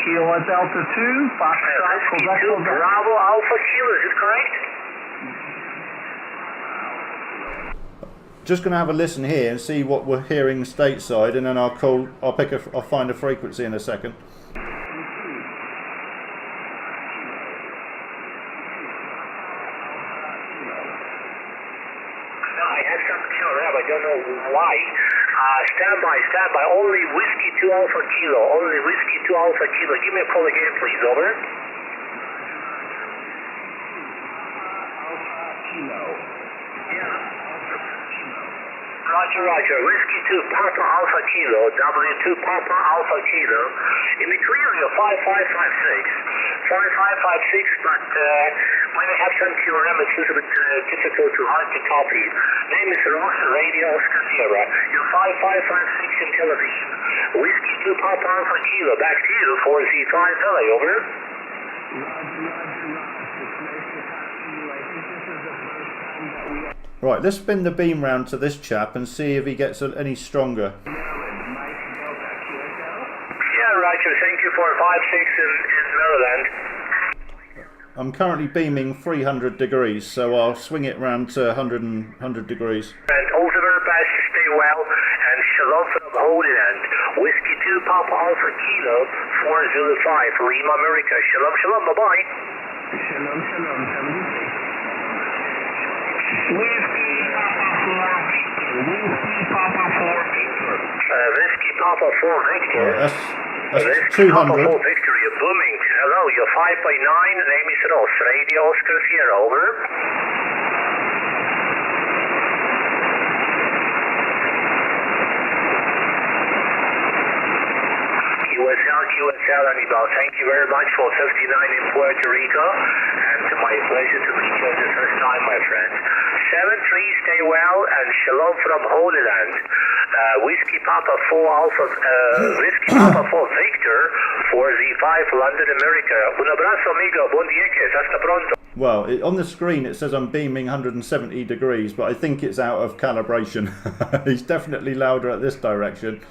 Kilo Delta 2, Foxtrot, Quebec, Quebec. Bravo, Alpha Kilo, is it correct? Just going to have a listen here and see what we're hearing stateside, and then I'll find a frequency in a second. I don't know why. Standby. Only whiskey 2 Alpha Kilo. Give me a call again, please. Over. Roger. Whiskey 2 Papa Alpha Kilo. W2 Papa Alpha Kilo. In the clear, you're 5556. 5556, but when I have some QRM, it's a little bit difficult to hard to copy. Name is Ross, Radio Oscar Sierra. You're 5556 in television. Whiskey 2 Papa Alpha Kilo. Back to you for Z5 LA. Over. Right, let's spin the beam round to this chap and see if he gets any stronger. Yeah, Roger. Thank you for 56 in Maryland. I'm currently beaming 300 degrees, so I'll swing it round to 100 degrees. And all the very best, stay well, and shalom from Holy Land. Whiskey 2 Papa Alpha Kilo 405 Lima America. Shalom, bye-bye. Shalom. Whiskey Papa 4 Victor. Whiskey Papa 4 Victor. That's 200. Papa 4 Victor, you're booming. Hello, you're 5 by 9. Name is Ross. Radio Oscar Sierra. Over. QSL, Anibal. Thank you very much for 59 in Puerto Rico, and my pleasure to meet you the first time, my friend. 7-3, stay well, and shalom from Holy Land. Whiskey Papa 4 Alpha, Whiskey Papa 4 Victor, 4Z5 London, America. Un abrazo, amigo. Buon dieques. Hasta pronto. Well, on the screen it says I'm beaming 170 degrees, but I think it's out of calibration. He's definitely louder at this direction.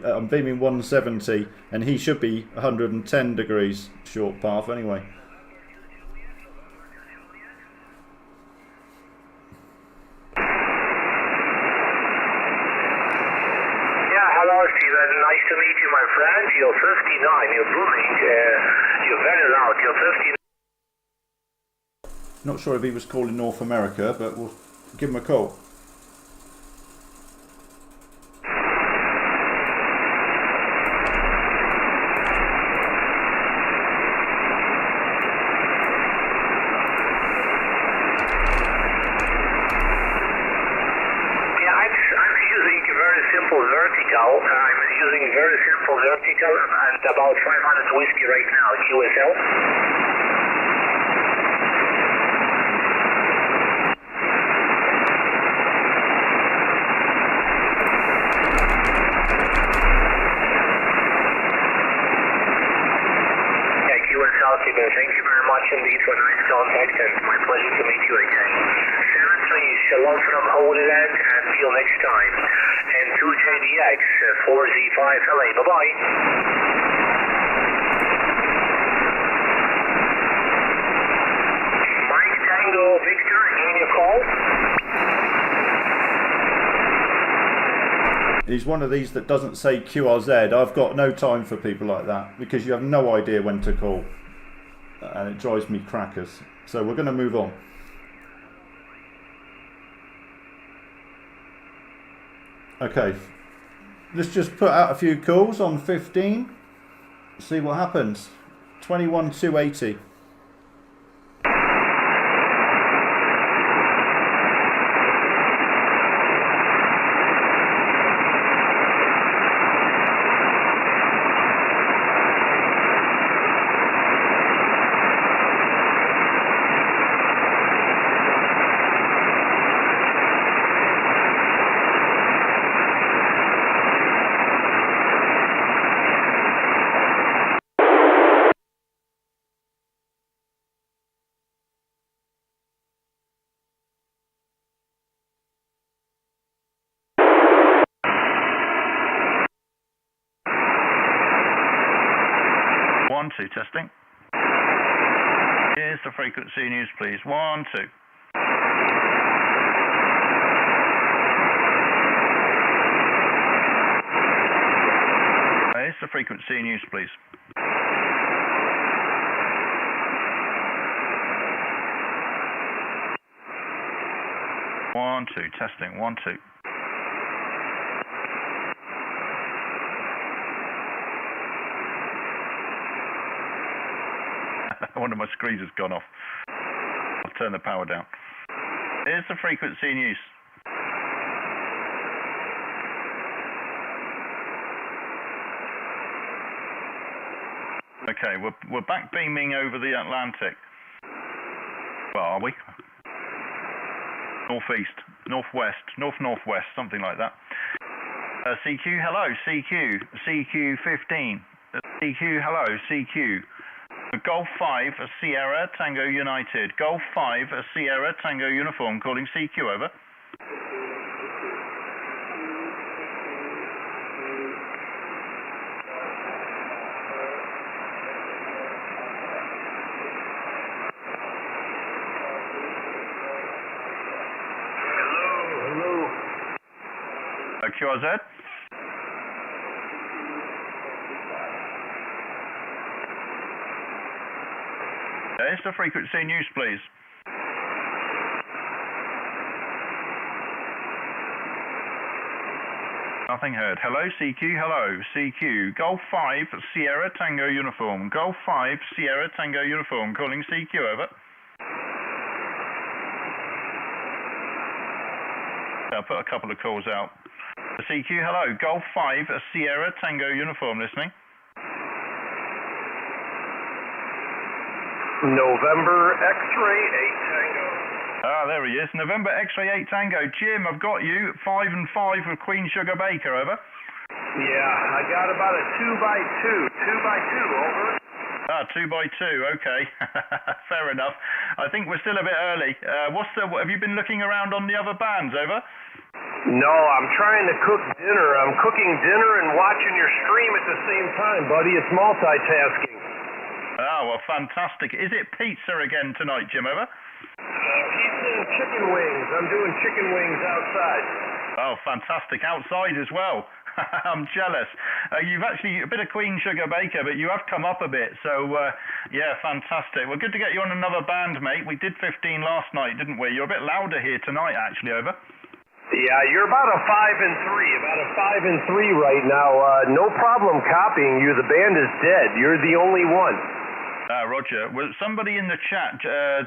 I'm beaming 170, and he should be 110 degrees short path anyway. Nice to meet you, my friend. You're 59. You're booming. You're very loud. You're 59. Not sure if he was calling North America, but we'll give him a call. tell them at about 500 whiskey right now, QSL. Thank you very much indeed for nice contact, and my pleasure to meet you again. 7-3, shalom from Holy Land, and see you next time. And 2JDX, 4Z5, LA, bye-bye. Mike Tango Victor, in your call. He's one of these that doesn't say QRZ. I've got no time for people like that because you have no idea when to call. And it drives me crackers. So we're going to move on. Okay, let's just put out a few calls on 15. See what happens. 21,280. Testing. Here's the frequency news, please. 1, 2. Here's the frequency news, please. One, two, testing. 1, 2. One of my screens has gone off. I'll turn the power down. Here's the frequency news. Okay, we're back beaming over the Atlantic. Well, are we? Northeast, northwest, northwest, something like that. CQ, hello, CQ, CQ15. CQ, hello, CQ. Golf 5, Sierra, Tango United. Golf 5, Sierra, Tango Uniform, calling CQ, over. Hello. QRZ? There's the frequency news, please. Nothing heard. Hello, CQ, hello, CQ. Golf 5, Sierra, Tango Uniform. Golf 5, Sierra, Tango Uniform, calling CQ, over. I'll put a couple of calls out. CQ, hello, Golf 5, Sierra, Tango Uniform, listening. November X-ray 8 Tango. Ah, there he is. November X-ray 8 Tango. Jim, I've got you. 5 and 5 with Queen Sugar Baker, over. Yeah, I got about a 2x2. 2x2, over. Ah, 2x2, okay. Fair enough. I think we're still a bit early. Have you been looking around on the other bands, over? No, I'm trying to cook dinner. I'm cooking dinner and watching your stream at the same time, buddy. It's multitasking. Oh, well, fantastic. Is it pizza again tonight, Jim, over? Pizza and chicken wings. I'm doing chicken wings outside. Oh, fantastic. Outside as well. I'm jealous. You've actually, a bit of Queen Sugar Baker, but you have come up a bit. So, yeah, fantastic. Well, good to get you on another band, mate. We did 15 last night, didn't we? You're a bit louder here tonight, actually, over. Yeah, you're about a 5 and 3. About a 5 and 3 right now. No problem copying you. The band is dead. You're the only one. Ah, Roger. Well, somebody in the chat,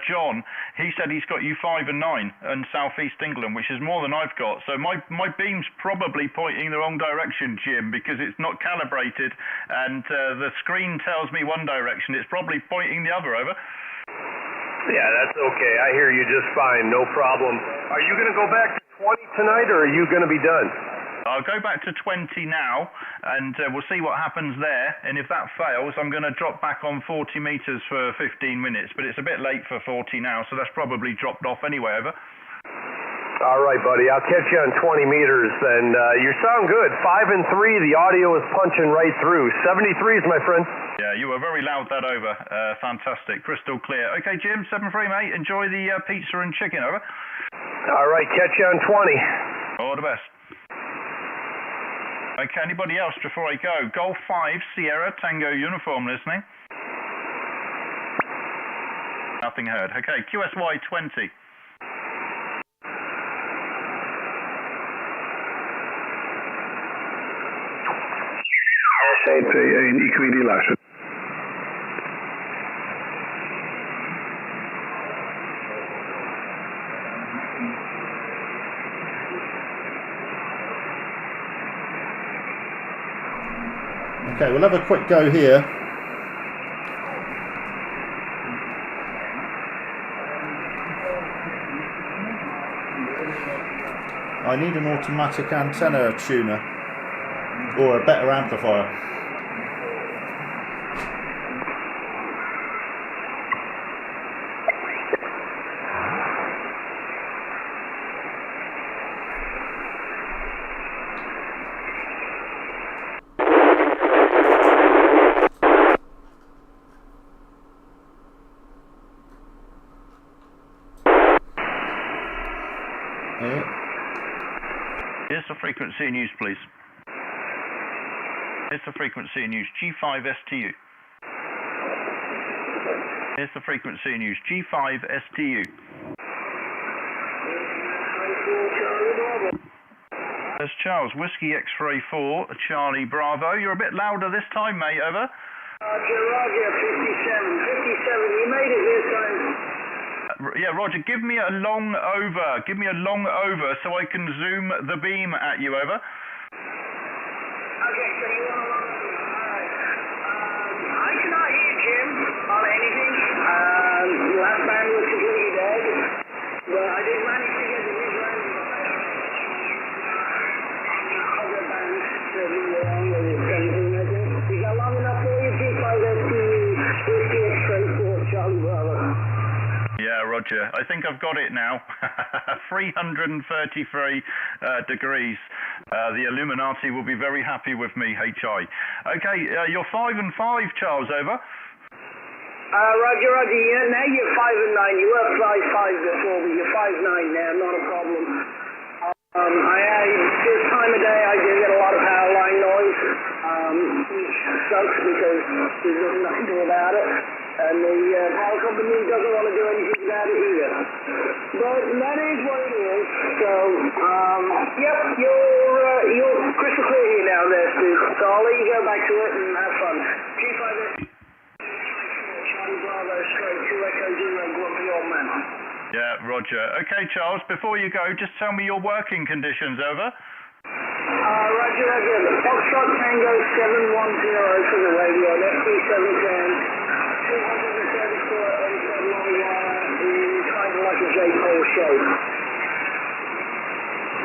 John, he said he's got you 5 and 9 in southeast England, which is more than I've got. So my beam's probably pointing the wrong direction, Jim, because it's not calibrated, and the screen tells me one direction. It's probably pointing the other. Over. Yeah, that's okay. I hear you just fine. No problem. Are you going to go back to 20 tonight, or are you going to be done? I'll go back to 20 now, and we'll see what happens there. And if that fails, I'm going to drop back on 40 meters for 15 minutes. But it's a bit late for 40 now, so that's probably dropped off anyway. Over. All right, buddy. I'll catch you on 20 meters. And you sound good. 5 and 3. The audio is punching right through. 73s, my friend. Yeah, you were very loud that over. Fantastic. Crystal clear. Okay, Jim, 7-3, mate. Enjoy the pizza and chicken. Over. All right. Catch you on 20. All the best. Okay, anybody else before I go? Golf 5, Sierra, Tango Uniform listening. Nothing heard. Okay, QSY 20. C1 EQD luisteren. Okay, we'll have a quick go here. I need an automatic antenna tuner or a better amplifier. Here's the frequency in use, please. Here's the frequency in use, G5STU. Here's the frequency in use, G5STU. There's Charles, Whiskey X-Ray 4, Charlie Bravo. You're a bit louder this time, mate, over. Roger, 57. 57, you made it this time. Yeah, Roger, give me a long over. Give me a long over so I can zoom the beam at you, over. Okay, so you want a long over. Alright. I cannot hear Jim on anything. Last band was completely dead. But I did manage to get the visual on the other band that we were on with it. Is that long enough for you? G5STU, Whiskey X-Ray 4, Charlie Bravo. Yeah, Roger. I think I've got it now. 333 degrees. The Illuminati will be very happy with me, HI. Okay, you're 5 and 5, Charles, over. Roger, yeah, now you're 5 and 9. You were 5-5 before, but you're 5-9 now, not a problem. This time of day I do get a lot of power line noise, which sucks because there's nothing I can do about it. And the power company doesn't want to do anything about it either. But that is what it is. So, yep, you're crystal clear here now there, Stu. So I'll let you go back to it and have fun. G5S, Charlie Bravo, straight 2 Echo 0, grumpy old man. Yeah, Roger. Okay, Charles, before you go, just tell me your working conditions, over. Roger. Foxtrot Tango 710 for the radio, FD 710. 234 N-fed long wire in kind of like a J-pole shape.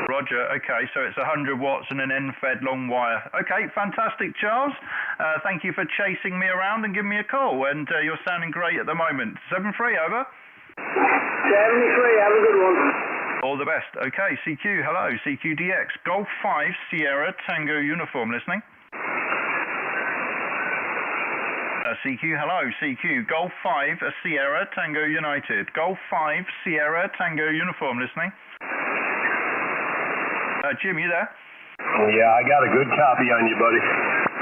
Roger, okay, so it's 100 watts and an N-fed long wire. Okay, fantastic, Charles. Thank you for chasing me around and giving me a call, and you're sounding great at the moment. 7-3, over. 73, have a good one. All the best. Okay, CQ, hello, CQDX. Golf 5, Sierra, Tango Uniform, listening. CQ, hello, CQ. Golf 5, Sierra, Tango United. Golf 5, Sierra, Tango Uniform, listening. Jim, you there? Yeah, I got a good copy on you, buddy.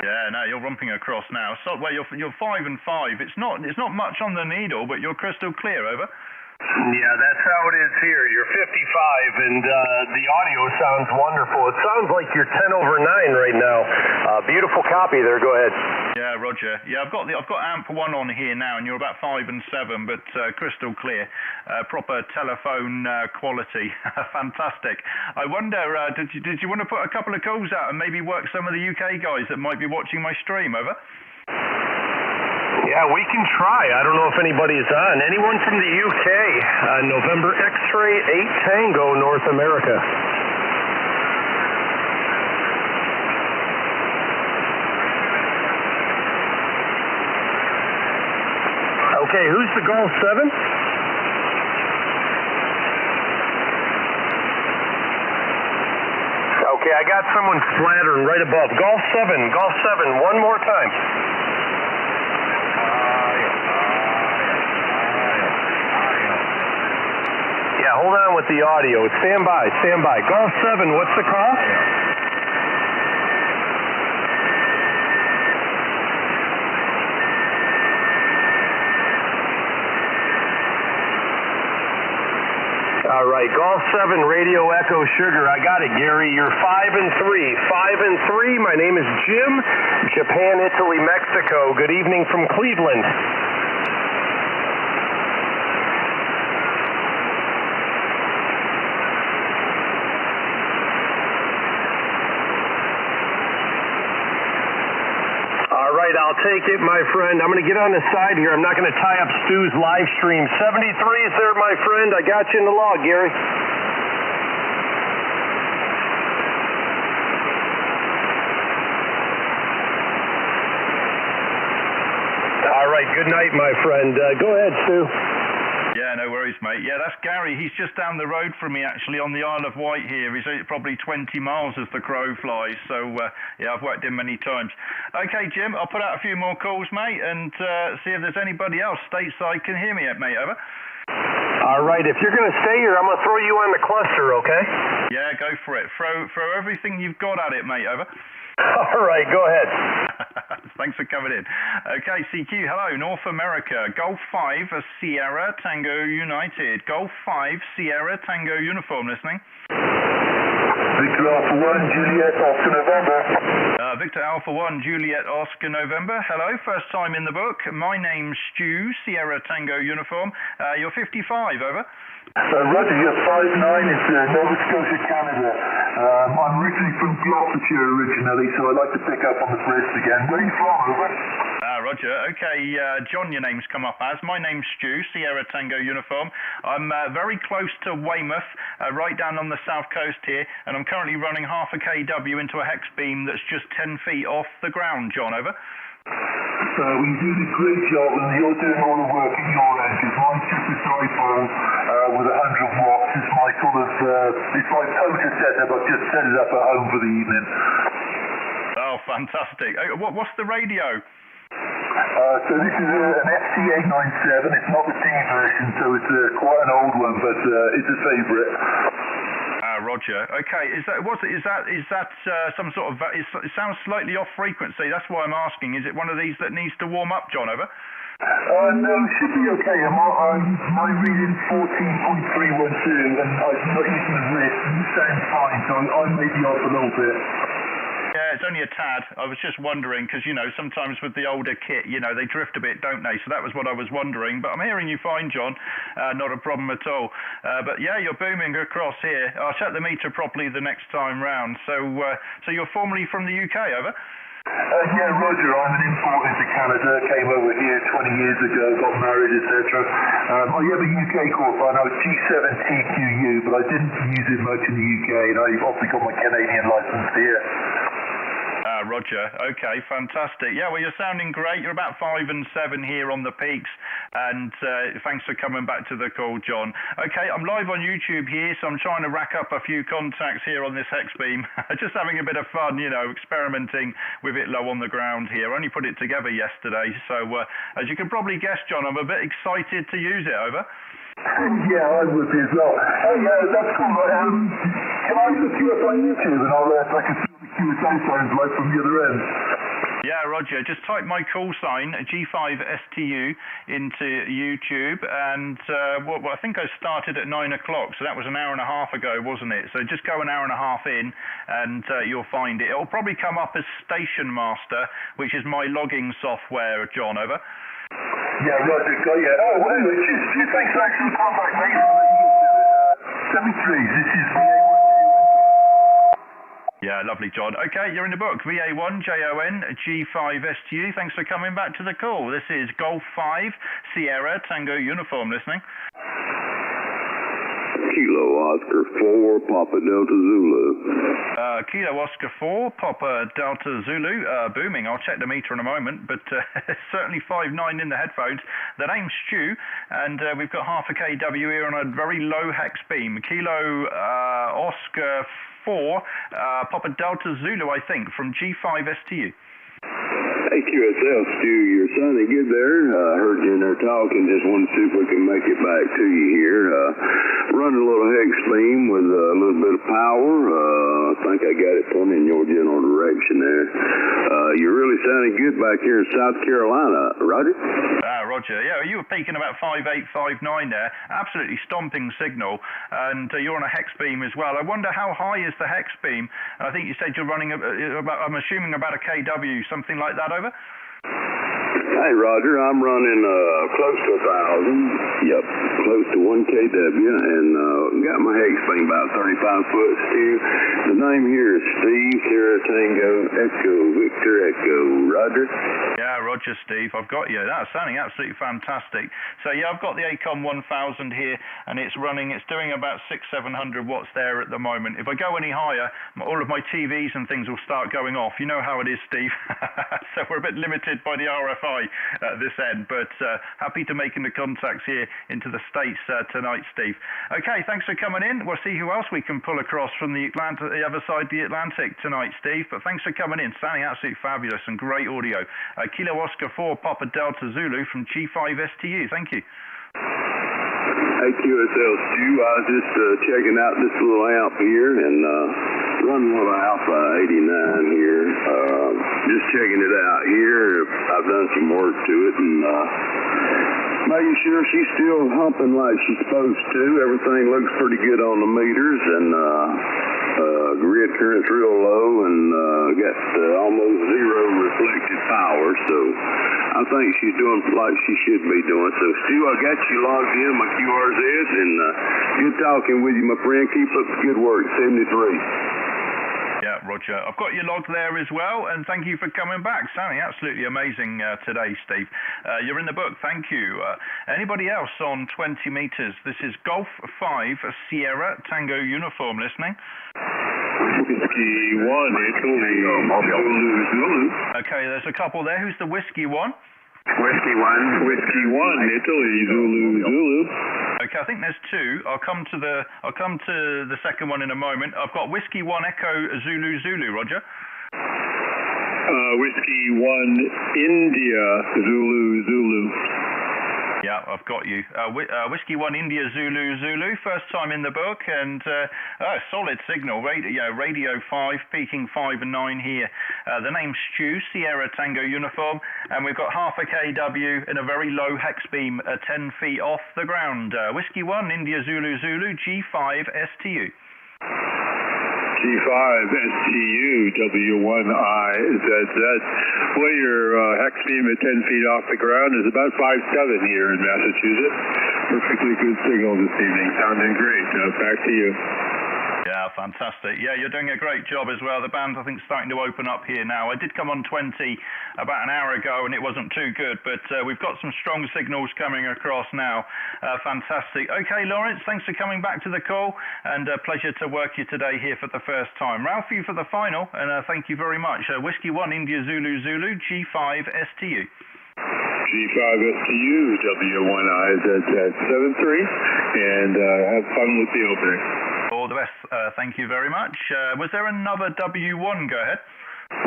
Yeah, no, you're romping across now. So, well, you're 5 and 5. It's not much on the needle, but you're crystal clear, over. Yeah, that's how it is here. You're 55, and the audio sounds wonderful. It sounds like you're 10 over 9 right now. Beautiful copy there. Go ahead. Yeah, Roger. Yeah, I've got amp 1 on here now, and you're about 5 and 7, but crystal clear, proper telephone quality. Fantastic. I wonder, did you want to put a couple of calls out and maybe work some of the UK guys that might be watching my stream? Over. Yeah, we can try. I don't know if anybody's on. Anyone from the UK? November X-ray 8 Tango, North America. Okay, who's the Golf 7? Okay, I got someone splattering right above. Golf 7, one more time. Yeah, hold on with the audio. Stand by. Golf 7, what's the call? All right, Golf 7, Radio Echo Sugar. I got it, Gary. You're 5 and 3. My name is Jim, Japan, Italy, Mexico. Good evening from Cleveland. I'll take it, my friend. I'm going to get on the side here. I'm not going to tie up Stu's live stream. 73 is there, my friend. I got you in the log, Gary. All right, good night, my friend. Go ahead, Stu. Yeah, no worries, mate. Yeah, that's Gary. He's just down the road from me, actually, on the Isle of Wight here. He's probably 20 miles as the crow flies. So, yeah, I've worked him many times. Okay, Jim, I'll put out a few more calls, mate, and see if there's anybody else stateside can hear me, mate. Over. All right, if you're going to stay here, I'm going to throw you on the cluster, okay? Yeah, go for it. Throw everything you've got at it, mate. Over. All right, go ahead. Thanks for coming in. Okay, CQ, hello, North America. Golf 5, Sierra Tango United. Golf 5, Sierra Tango Uniform, listening. Victor Alpha 1, Juliet, Oscar November. Victor Alpha 1, Juliet, Oscar November. Hello, first time in the book. My name's Stu, Sierra Tango Uniform. You're 55, over. Roger, you're 5'9", it's Nova Scotia, Canada. I'm originally from Gloucestershire originally, so I'd like to pick up on the Brits again. Where are you from, over? Roger. Okay, John, your name's come up as. My name's Stu, Sierra Tango Uniform. I'm very close to Weymouth, right down on the south coast here, and I'm currently running half a kW into a hex beam that's just 10 feet off the ground, John, over. You're doing a great job, and you're doing all the work in your end, because mine's just a dipole with 100 watts. It's my sort of, it's my poker setup. I've just set it up at home for the evening. Oh, fantastic. What's the radio? So this is an FC897. It's not the D version, so it's quite an old one, but it's a favourite. Roger. Okay, is that some sort of? It sounds slightly off frequency. That's why I'm asking. Is it one of these that needs to warm up, John? Over. No, it should be okay. My reading's 14.312, and I'm not using the wrist. You sound fine, so I may be off a little bit. Yeah, it's only a tad. I was just wondering, because, you know, sometimes with the older kit, you know, they drift a bit, don't they? So that was what I was wondering. But I'm hearing you fine, John. Not a problem at all. But, yeah, you're booming across here. I'll set the meter properly the next time round. So you're formerly from the UK, over? Yeah, Roger. I'm an import into Canada. Came over here 20 years ago, got married, etc. I have a UK qualifier now, G7TQU, but I didn't use it much in the UK, and I've obviously got my Canadian license here. Roger. Okay, fantastic. Yeah, well, you're sounding great. You're about 5 and 7 here on the peaks, and thanks for coming back to the call, John. Okay, I'm live on YouTube here, so I'm trying to rack up a few contacts here on this hex beam. Just having a bit of fun, you know, experimenting with it low on the ground here. I only put it together yesterday, so as you can probably guess, John, I'm a bit excited to use it, over. Yeah, I would be as well. Hey, that's cool. Can I look you up on YouTube and I can see what the QSO sounds like from the other end? Yeah, Roger. Just type my call sign, G5STU, into YouTube, and well, I think I started at 9 o'clock, so that was an hour and a half ago, wasn't it? So just go an hour and a half in, and you'll find it. It'll probably come up as Station Master, which is my logging software, John, over. Yeah, Roger, got you. Oh, well, just thanks for actually contact me. 73, this is VA1. Yeah, lovely, John. Okay, you're in the book. VA1JON G5STU. Thanks for coming back to the call. This is Golf 5 Sierra Tango Uniform listening. Kilo Oscar 4 Papa Delta Zulu. Kilo Oscar 4 Papa Delta Zulu. Booming. I'll check the meter in a moment, but certainly 5.9 in the headphones. The name's Stu, and we've got half a kW here on a very low hex beam. Kilo Oscar 4 Papa Delta Zulu, I think, from G5STU. Hey, QSL, Stu, you're sounding good there. Heard you in there talking. Just wanted to see if we can make it back to you here. Running a little hex beam with a little bit of power. I think I got it pointing in your general direction there. You're really sounding good back here in South Carolina, Roger? Roger. Yeah, you were peaking about 5.8, 5.9 there. Absolutely stomping signal, and you're on a hex beam as well. I wonder how high is the hex beam? I think you said you're running about, I'm assuming about a kW, something like that, over? Hey, Roger, I'm running close to 1,000. Yep, close to 1 kW, and got my hex beam about 35 foot, Stu. The name here is Steve, Sierra Tango, Echo, Victor Echo. Roger? Yeah, Roger, Steve. I've got you. That's sounding absolutely fantastic. So, yeah, I've got the ACOM 1000 here, and it's running, it's doing about 600-700 watts there at the moment. If I go any higher, all of my TVs and things will start going off. You know how it is, Steve. So we're a bit limited by the RFI at this end, but happy to making the contacts here into the States tonight, Steve. Okay, thanks for coming in. We'll see who else we can pull across from the other side of the Atlantic tonight, Steve. But thanks for coming in. Sounding absolutely fabulous and great audio. Kilo Oscar 4 Papa Delta Zulu from G5STU. Thank you. Hey, QSL Stu, I was just checking out this little amp here and running a little Alpha 89 here. Just checking it out here. I've done some work to it and making sure she's still humping like she's supposed to. Everything looks pretty good on the meters, and grid current's real low, and got almost zero reflected power, so I think she's doing like she should be doing. So, Stu, I got you logged in, my QRZs, and good talking with you, my friend. Keep up the good work, 73. Yeah, Roger. I've got your log there as well, and thank you for coming back. Sounding absolutely amazing today, Steve. You're in the book. Thank you. Anybody else on 20 meters? This is Golf 5 Sierra Tango Uniform listening. Whiskey 1, Italy, Zulu. Okay, there's a couple there. Who's the Whiskey 1? Whiskey 1. Whiskey 1, Italy, Zulu. Okay, I think there's two. I'll come to the second one in a moment. I've got Whiskey 1 Echo Zulu, Roger. Whiskey 1, India, Zulu. Yeah, I've got you. Whiskey 1 India Zulu. First time in the book, and solid signal. Radio 5, peaking 5 and 9 here. The name's Stu, Sierra Tango Uniform, and we've got half a kW in a very low hex beam, 10 feet off the ground. Whiskey 1 India Zulu, G5STU. G5STU, W1IZZ. Well, your hex beam at 10 feet off the ground is about 5.7 here in Massachusetts. Perfectly good signal this evening. Sounding great. Back to you. Yeah, fantastic. Yeah, you're doing a great job as well. The band, I think, is starting to open up here now. I did come on 20 about an hour ago, and it wasn't too good, but we've got some strong signals coming across now. Fantastic. Okay, Lawrence, thanks for coming back to the call, and pleasure to work you today here for the first time. Ralph, you for the final, and thank you very much. Whiskey 1 India Zulu, G5STU. G5STU, W1IZZ73, and have fun with the opening. All the best. Thank you very much. Was there another W1? Go ahead.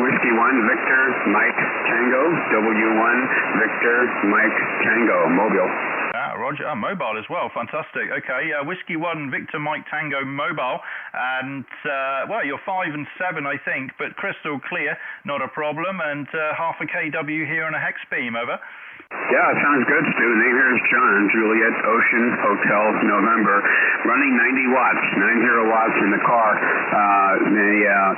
Whiskey 1, Victor, Mike, Tango, W1, Victor, Mike, Tango, Mobile. Roger. Mobile as well. Fantastic. Okay. Whiskey 1, Victor Mike Tango mobile. And, well, you're 5 and 7, I think, but crystal clear. Not a problem. And half a kW here on a hex beam. Over. Yeah, sounds good, Stu. Name here is John, Juliet Ocean Hotel, November. Running 90 watts, 90 watts in the car.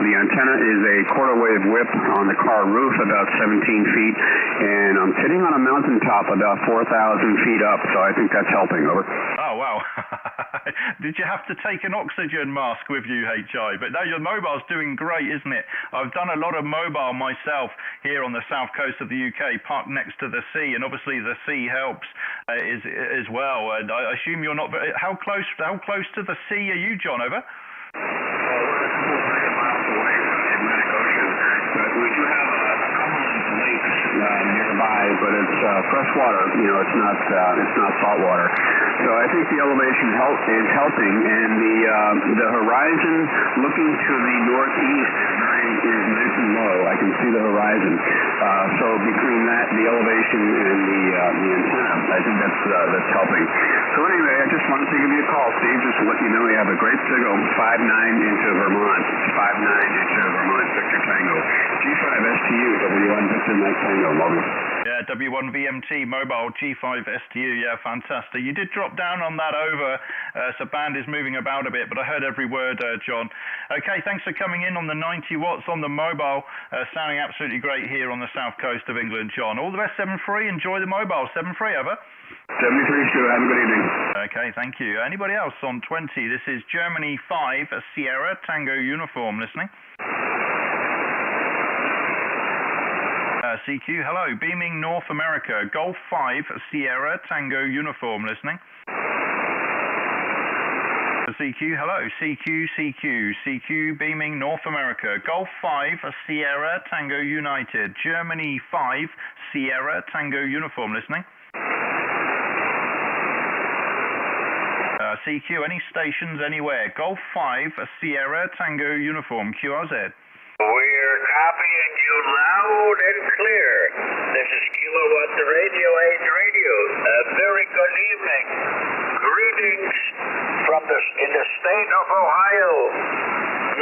The antenna is a quarter wave whip on the car roof, about 17 feet, and I'm sitting on a mountaintop about 4,000 feet up, so I think that's helping. Over. Oh, wow. Did you have to take an oxygen mask with you, HI? But no, your mobile's doing great, isn't it? I've done a lot of mobile myself here on the south coast of the UK, parked next to the sea, and obviously the sea helps as well. And I assume you're not very, how close to the sea are you, John? Over. We're a couple of hundred miles away from the Atlantic Ocean, but we do have a couple of lakes nearby, but it's fresh water. You know, it's not salt water. So I think the elevation is helping, and the horizon looking to the northeast is nice and low. I can see the horizon. So between that, the elevation and the antenna, I think that's helping. So anyway, I just wanted to give you a call, Steve, just to let you know we have a great signal, 5-9 into Vermont, 5-9 into Vermont, Victor Tango, G5STU, W1 Victor Mike Tango, mobile. Yeah, W1 VMT mobile, G5STU, yeah, fantastic. You did drop down on that over, so band is moving about a bit, but I heard every word, John. Okay, thanks for coming in on the 90 watts on the mobile, sounding absolutely great here on the south coast of England, John. All the best, 7-3, enjoy the mobile, 7-3, over. 7-3, Stu, have a good evening. Okay, thank you. Anybody else on 20? This is Germany 5, Sierra, Tango Uniform, listening. CQ, hello, beaming North America, Golf 5, Sierra, Tango Uniform, listening. CQ, hello, CQ, beaming North America, Golf 5, Sierra, Tango United, Germany 5, Sierra, Tango Uniform, listening. CQ, any stations anywhere, Golf 5, Sierra, Tango Uniform, QRZ. We're copying you loud and clear. This is Kilowatt the Radio Age Radio. A very good evening. Greetings from in the state of Ohio,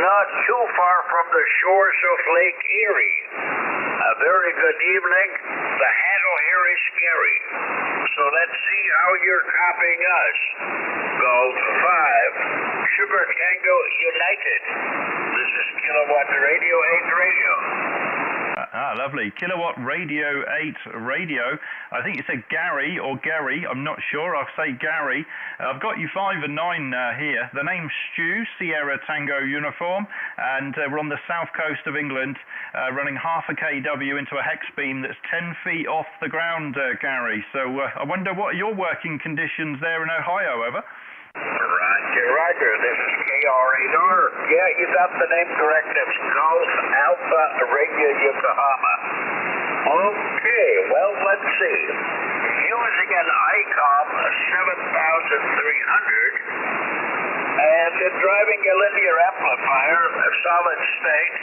not too far from the shores of Lake Erie. A very good evening. The handle here is scary. So let's see how you're copying us. Golf 5, Sugar Tango United. This is Kilowatt Radio 8 Radio. Lovely. Kilowatt Radio 8 Radio. I think you said Gary or Gary. I'm not sure. I'll say Gary. I've got you 5 and 9 here. The name's Stu, Sierra Tango Uniform, and we're on the south coast of England, running half a kW into a hex beam that's 10 feet off the ground, Gary. So I wonder what are your working conditions there in Ohio, over? Roger. This is KR8R. Yeah, you got the name correct. It's Golf Alpha Radio Yokohama. Okay, well, let's see. Using an ICOM 7300 and driving a linear amplifier, a solid state,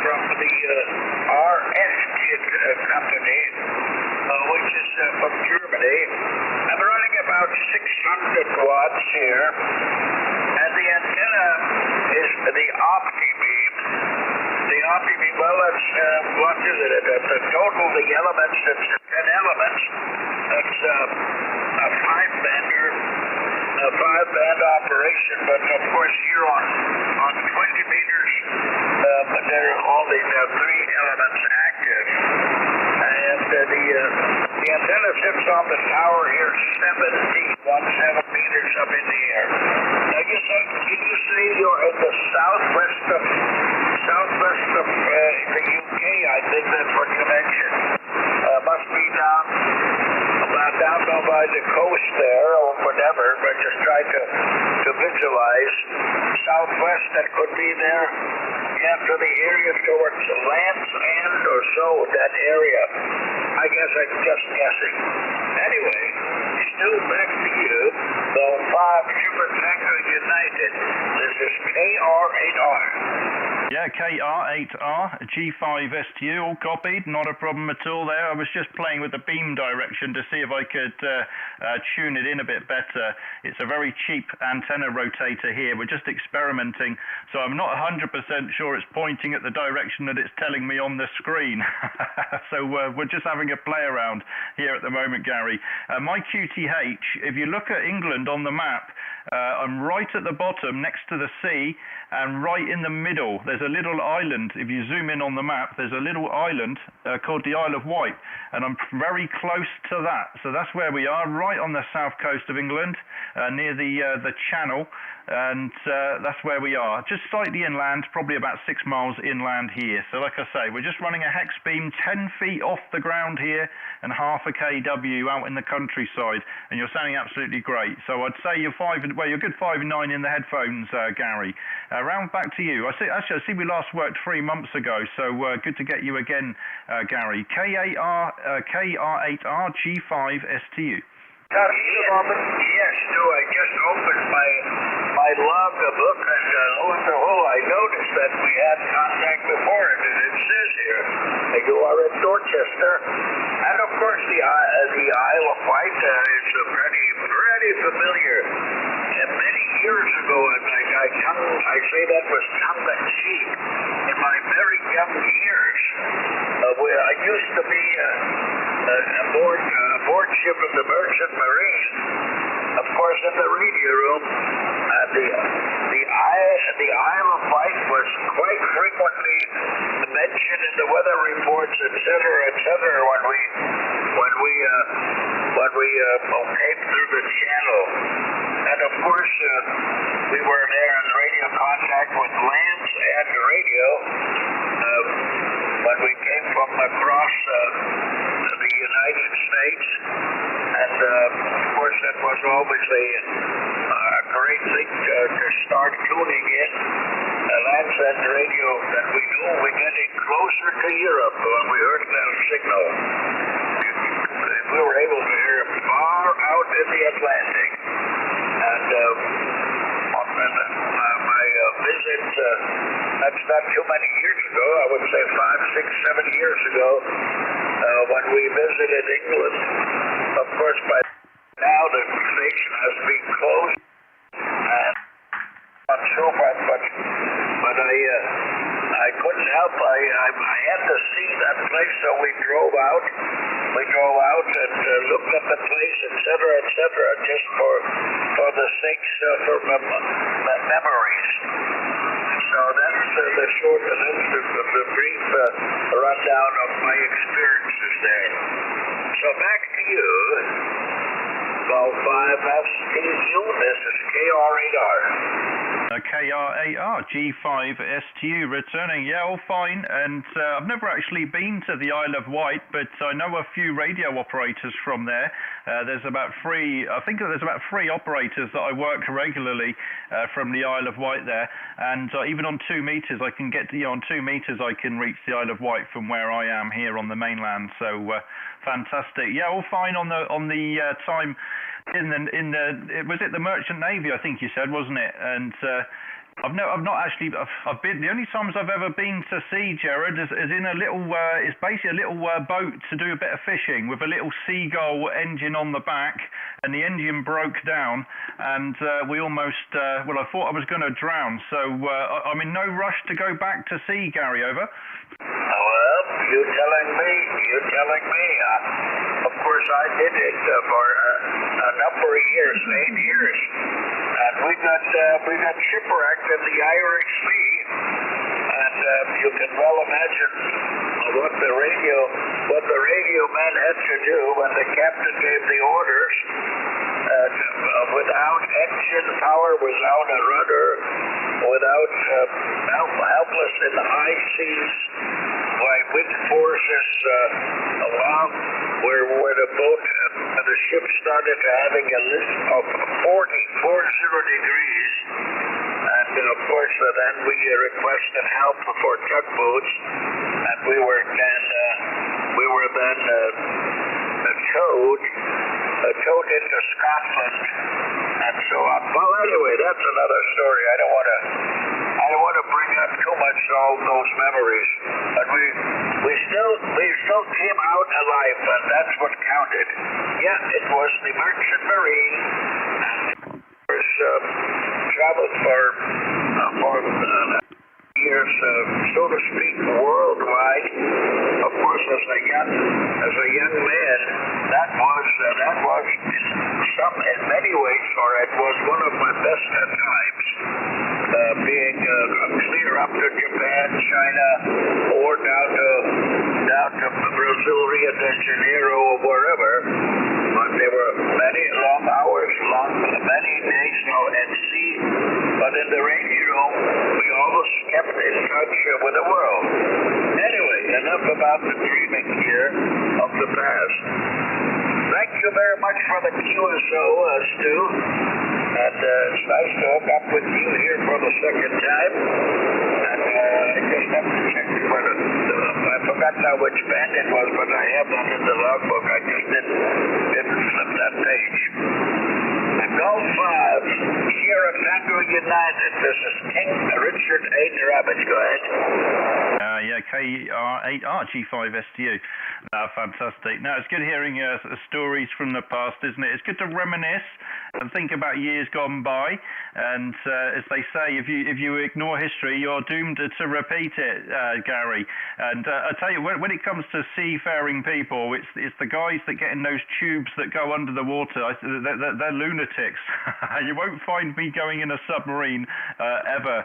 from the RS company, which is from Germany. I'm running about 600 watts here, and the antenna is the OptiBeam. The OptiBeam, well, that's, what is it? The total, the elements, it's 10 elements. It's a five-band operation, but of course here on 20 meters, but there are only 3 elements active. And the antenna sits on the tower here 17 meters up in the air. Now you say you're in the southwest of the UK, I think that's what you mentioned. Must be down by the coast there or whatever, but just try to visualize southwest that could be there. After the area towards Land's End or so, that area. I guess I'm just guessing. Anyway, still back to you. Golf 5, Sugar Tango United. This is KR8R. Yeah, KR8R, G5STU, all copied, not a problem at all there. I was just playing with the beam direction to see if I could tune it in a bit better. It's a very cheap antenna rotator here. We're just experimenting, so I'm not 100% sure it's pointing at the direction that it's telling me on the screen. So we're just having a play around here at the moment, Gary. My QTH, if you look at England on the map, I'm right at the bottom next to the sea, and right in the middle there's a little island. If you zoom in on the map, there's a little island called the Isle of Wight, and I'm very close to that. So that's where we are, right on the south coast of England, near the Channel, and that's where we are, just slightly inland, probably about 6 miles inland here. So like I say, we're just running a hex beam 10 feet off the ground here and half a kW out in the countryside, and you're sounding absolutely great. So I'd say you're good 5 and 9 in the headphones, Gary. Round back to you. I see we last worked 3 months ago, so good to get you again, Gary. KR8R G5STU. Yes, Stu, I just opened my log book, and lo and behold, I noticed that we had contact before it, and it says here that you are in Dorchester, and of course the Isle of Wight is pretty familiar. Many years ago, and I say that was tongue in cheek, in my very young years, I used to be aboard ship of the Merchant Marine, of course, in the radio room. The Isle of Wight was quite frequently mentioned in the weather reports, etc., when we came through the Channel. And of course, we were there in radio contact with Lance and radio when we came from across the United States. And of course, that was always a great thing to start tuning in. Lance and radio that we knew we're getting closer to Europe when we heard that signal. We were able to hear it far out in the Atlantic. And on my visit, that's not too many years ago, I would say 5, 6, 7 years ago, when we visited England. Of course, by now the station has been closed. Not so much, but I couldn't help. I had to see that place, so we drove out. And looked at the place, etc., just for the sake of memories. So that's the short and the brief rundown of my experiences there. So back to you. Golf 5STU, this is KR8R. KR8R, G5STU returning. Yeah, all fine. And I've never actually been to the Isle of Wight, but I know a few radio operators from there. There's about 3 operators that I work regularly from the Isle of Wight there. And even on 2 meters, I can get to, on 2 meters, I can reach the Isle of Wight from where I am here on the mainland. So fantastic. Yeah, all fine on the time in the was it the Merchant Navy, I think you said, wasn't it? And I've been, the only times I've ever been to sea, Jared, is in a little it's basically a little boat to do a bit of fishing with a little seagull engine on the back, and the engine broke down, and we almost I thought I was going to drown. So I'm in no rush to go back to sea, Gary. Over. Well, you're telling me. Of course, I did it for a number of years, 8 years, and we got shipwrecked in the Irish Sea, and you can well imagine what the radio man had to do when the captain gave the orders. Without engine power, without a rudder, without helpless in the high seas, by wind forces along where the boat and the ship started having a lift of 40 degrees, and of course then we requested help for tugboats, and we were then towed into Scotland and so on. Well, anyway, that's another story. I don't want to bring up too much, so all those memories. But we still came out alive, and that's what counted. Yeah, it was the Merchant Marine, and it was traveled for years, so to speak, worldwide. Of course, as a young man, that was in many ways, or it was one of my best times. Being clear up to Japan, China, or down to Brazil, Rio de Janeiro, or wherever. But there were many long hours, many days at sea. But in the radio room, we always kept in touch with the world. Anyway, enough about the dreaming here of the past. Thank you very much for the QSO, Stu. And it's nice to hook up with you here for the second time. And I just have to check for I forgot now which band it was, but I have that in the logbook. I just didn't flip that page. Golf 5, Sierra Tango United. This is King Richard H. Rabbit. Go ahead. Yeah, KR8R G5STU. Fantastic. Now, it's good hearing stories from the past, isn't it? It's good to reminisce and think about years gone by. And as they say, if you ignore history, you're doomed to repeat it, Gary. And I tell you, when it comes to seafaring people, it's the guys that get in those tubes that go under the water. They're lunatics. You won't find me going in a submarine ever.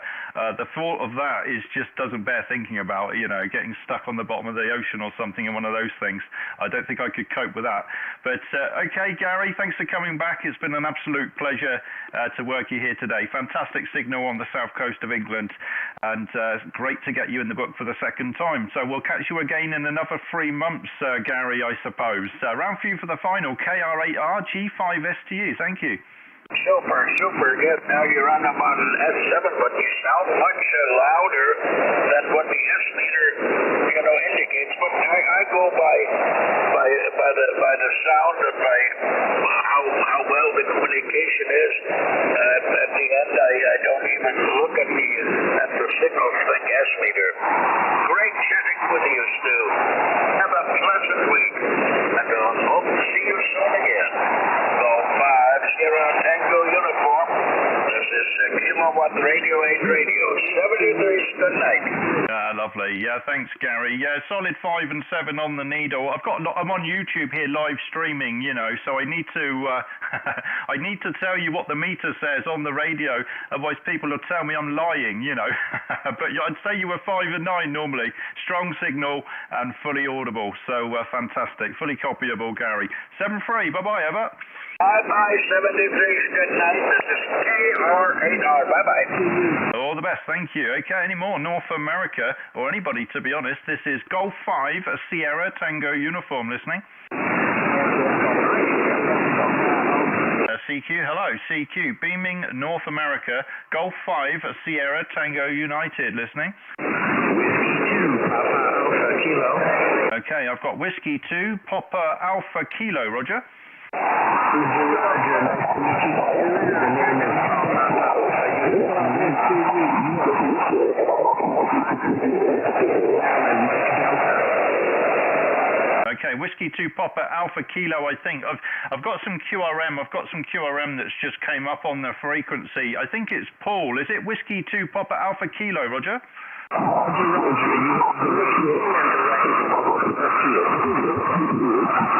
The thought of that just doesn't bear thinking about. You know, getting stuck on the bottom of the ocean or something in one of those things. I don't think I could cope with that. But okay, Gary, thanks for coming back. It's been an absolute pleasure to work you here today. Fantastic signal on the south coast of England, and great to get you in the book for the second time. So we'll catch you again in another 3 months, Gary, I suppose. Round for you for the final, KR8R G5STU. Thank you. Super. Yes, now you're on about an S7, but you sound much louder than what the S meter, indicates. But I go by the sound and by how well the communication is. At the end, I don't even look at the signal thing, S meter. Great chatting with you, Stu. Have a pleasant week, and hope to see you soon again. Golf 5, Sierra Tango uniform. This is Kilowatt Radio 8 Radio. 73. Good night. Lovely. Yeah, thanks, Gary. Yeah, solid 5 and 7 on the needle. I'm on YouTube here live streaming, so I need to I need to tell you what the meter says on the radio, otherwise people will tell me I'm lying, But I'd say you were 5 and 9 normally. Strong signal and fully audible. So fantastic. Fully copyable, Gary. 7-3. Bye-bye, Ever. Bye-bye, 73. Good night. This is KR8R. Bye-bye. All the best. Thank you. Okay, any more North America, or anybody, to be honest, this is Golf 5, Sierra Tango uniform listening. CQ, hello. CQ, beaming North America, Golf 5, Sierra Tango United listening. Whiskey 2, Papa Alpha Kilo. Okay, I've got Whiskey 2, Papa Alpha Kilo, Roger. Roger, nice to meet you. The name is Papa Alpha Okay, Whiskey 2 Papa Alpha Kilo, I think. I've got some QRM. I've got some QRM that's just came up on the frequency. I think it's Paul. Is it Whiskey 2 Papa Alpha Kilo, Roger?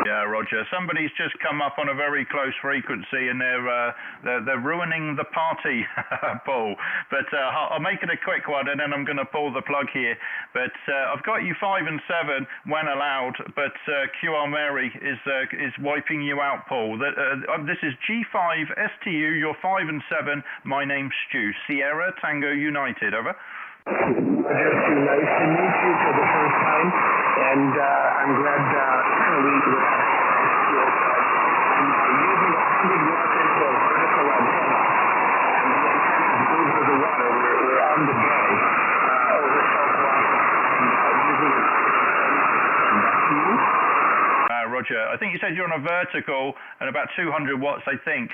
Yeah, Roger. Somebody's just come up on a very close frequency, and they're ruining the party, Paul. But I'll make it a quick one, and then I'm going to pull the plug here. But I've got you 5 and 7 when allowed, but QR Mary is wiping you out, Paul. This is G5STU. You're 5 and 7. My name's Stu. Sierra Tango United. Over. Roger, nice to meet you for the first time, and I'm glad we were using a 100 watt into a vertical antenna, and the antenna is over the water. We're on the bay over salt water, and using it. Back to you. Roger, I think you said you're on a vertical and about 200 watts, I think.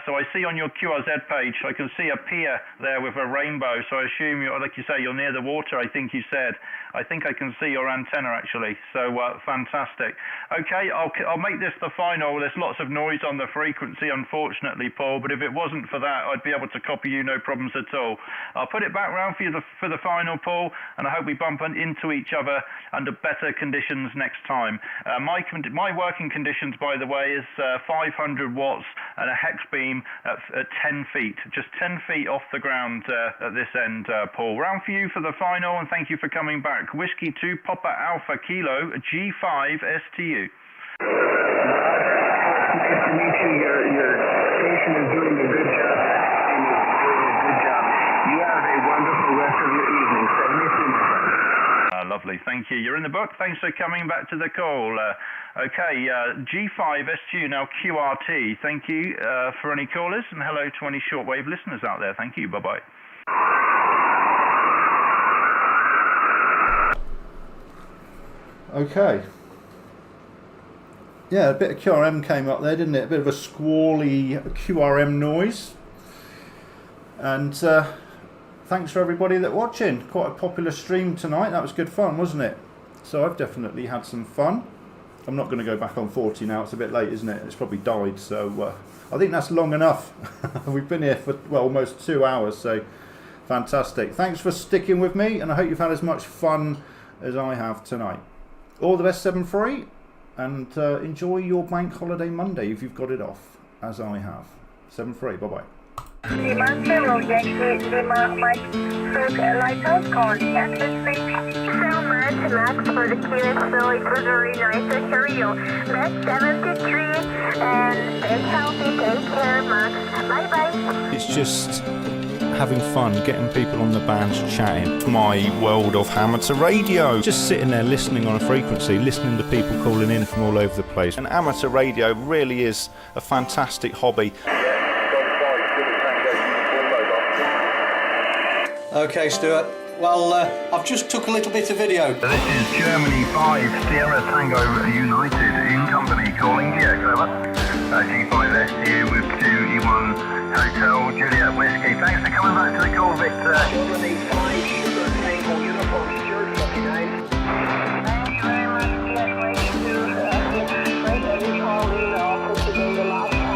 So I see on your QRZ page, I can see a pier there with a rainbow. So I assume, like you say, you're near the water, I think you said. I think I can see your antenna actually. So fantastic. Okay, I'll make this the final. There's lots of noise on the frequency, unfortunately, Paul, but if it wasn't for that, I'd be able to copy you, no problems at all. I'll put it back round for you for the final, Paul, and I hope we bump into each other under better conditions next time. My working conditions, by the way, is 500 watts and a hex beam at 10 feet, just 10 feet off the ground at this end, Paul. Round for you for the final, and thank you for coming back. Whiskey 2 Papa Alpha Kilo G5STU. Nice to meet you. Your station is doing a good job. And is doing a good job. You have a wonderful rest of your evening. So miss you, my friend. Lovely, thank you. You're in the book. Thanks for coming back to the call. Okay, G5STU, now QRT. Thank you for any callers, and hello to any shortwave listeners out there. Thank you. Bye-bye. Okay. Yeah, a bit of QRM came up there, didn't it? A bit of a squally QRM noise. And thanks for everybody that watching. Quite a popular stream tonight. That was good fun, wasn't it? So I've definitely had some fun. I'm not going to go back on 40 now. It's a bit late, isn't it? It's probably died. So I think that's long enough. We've been here for, well, almost 2 hours. So fantastic. Thanks for sticking with me. And I hope you've had as much fun as I have tonight. All the best, 7-3, and enjoy your bank holiday Monday if you've got it off, as I have. 7-3, bye-bye. Lighthouse calling at this Sound man to Max for the QSO. It was very nice to hear you. That's 73, and stay healthy. Take care, Max. Bye-bye. It's just having fun, getting people on the bands chatting. My world of amateur radio. Just sitting there listening on a frequency, listening to people calling in from all over the place. And amateur radio really is a fantastic hobby. Okay, Stuart. Well, I've just took a little bit of video. This is Germany 5 Sierra Tango United in company calling GX, over. G5STU with 2E1 Hotel Juliet Whiskey. Thanks for coming back to the call, Victor. Germany 5 Sugar Tango Uniform Stuart 59. Thank you very much. Yes, great that you called in. Also, today, the last time, I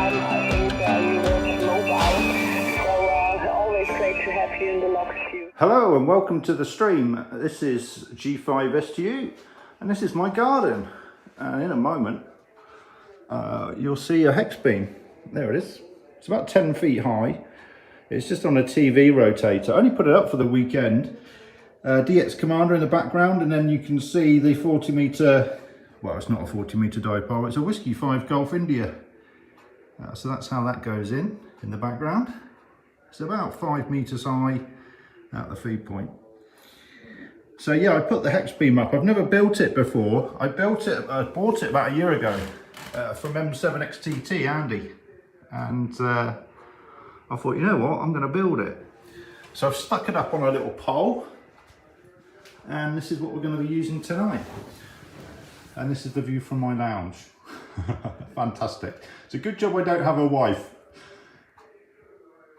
think you were mobile. So, always great to have you in the log queue. Hello and welcome to the stream. This is G5STU and this is my garden. And in a moment, you'll see a hex beam. There it is. It's about 10 feet high. It's just on a TV rotator. I only put it up for the weekend. DX Commander in the background, and then you can see the 40 meter, well, it's not a 40 meter dipole, it's a Whiskey 5 Golf India. So that's how that goes in the background. It's about 5 meters high at the feed point. So yeah, I put the hex beam up. I've never built it before. I bought it about a year ago from M7XTT, Andy. And I thought, you know what, I'm gonna build it. So I've stuck it up on a little pole, and this is what we're gonna be using tonight. And this is the view from my lounge. Fantastic. It's a good job I don't have a wife.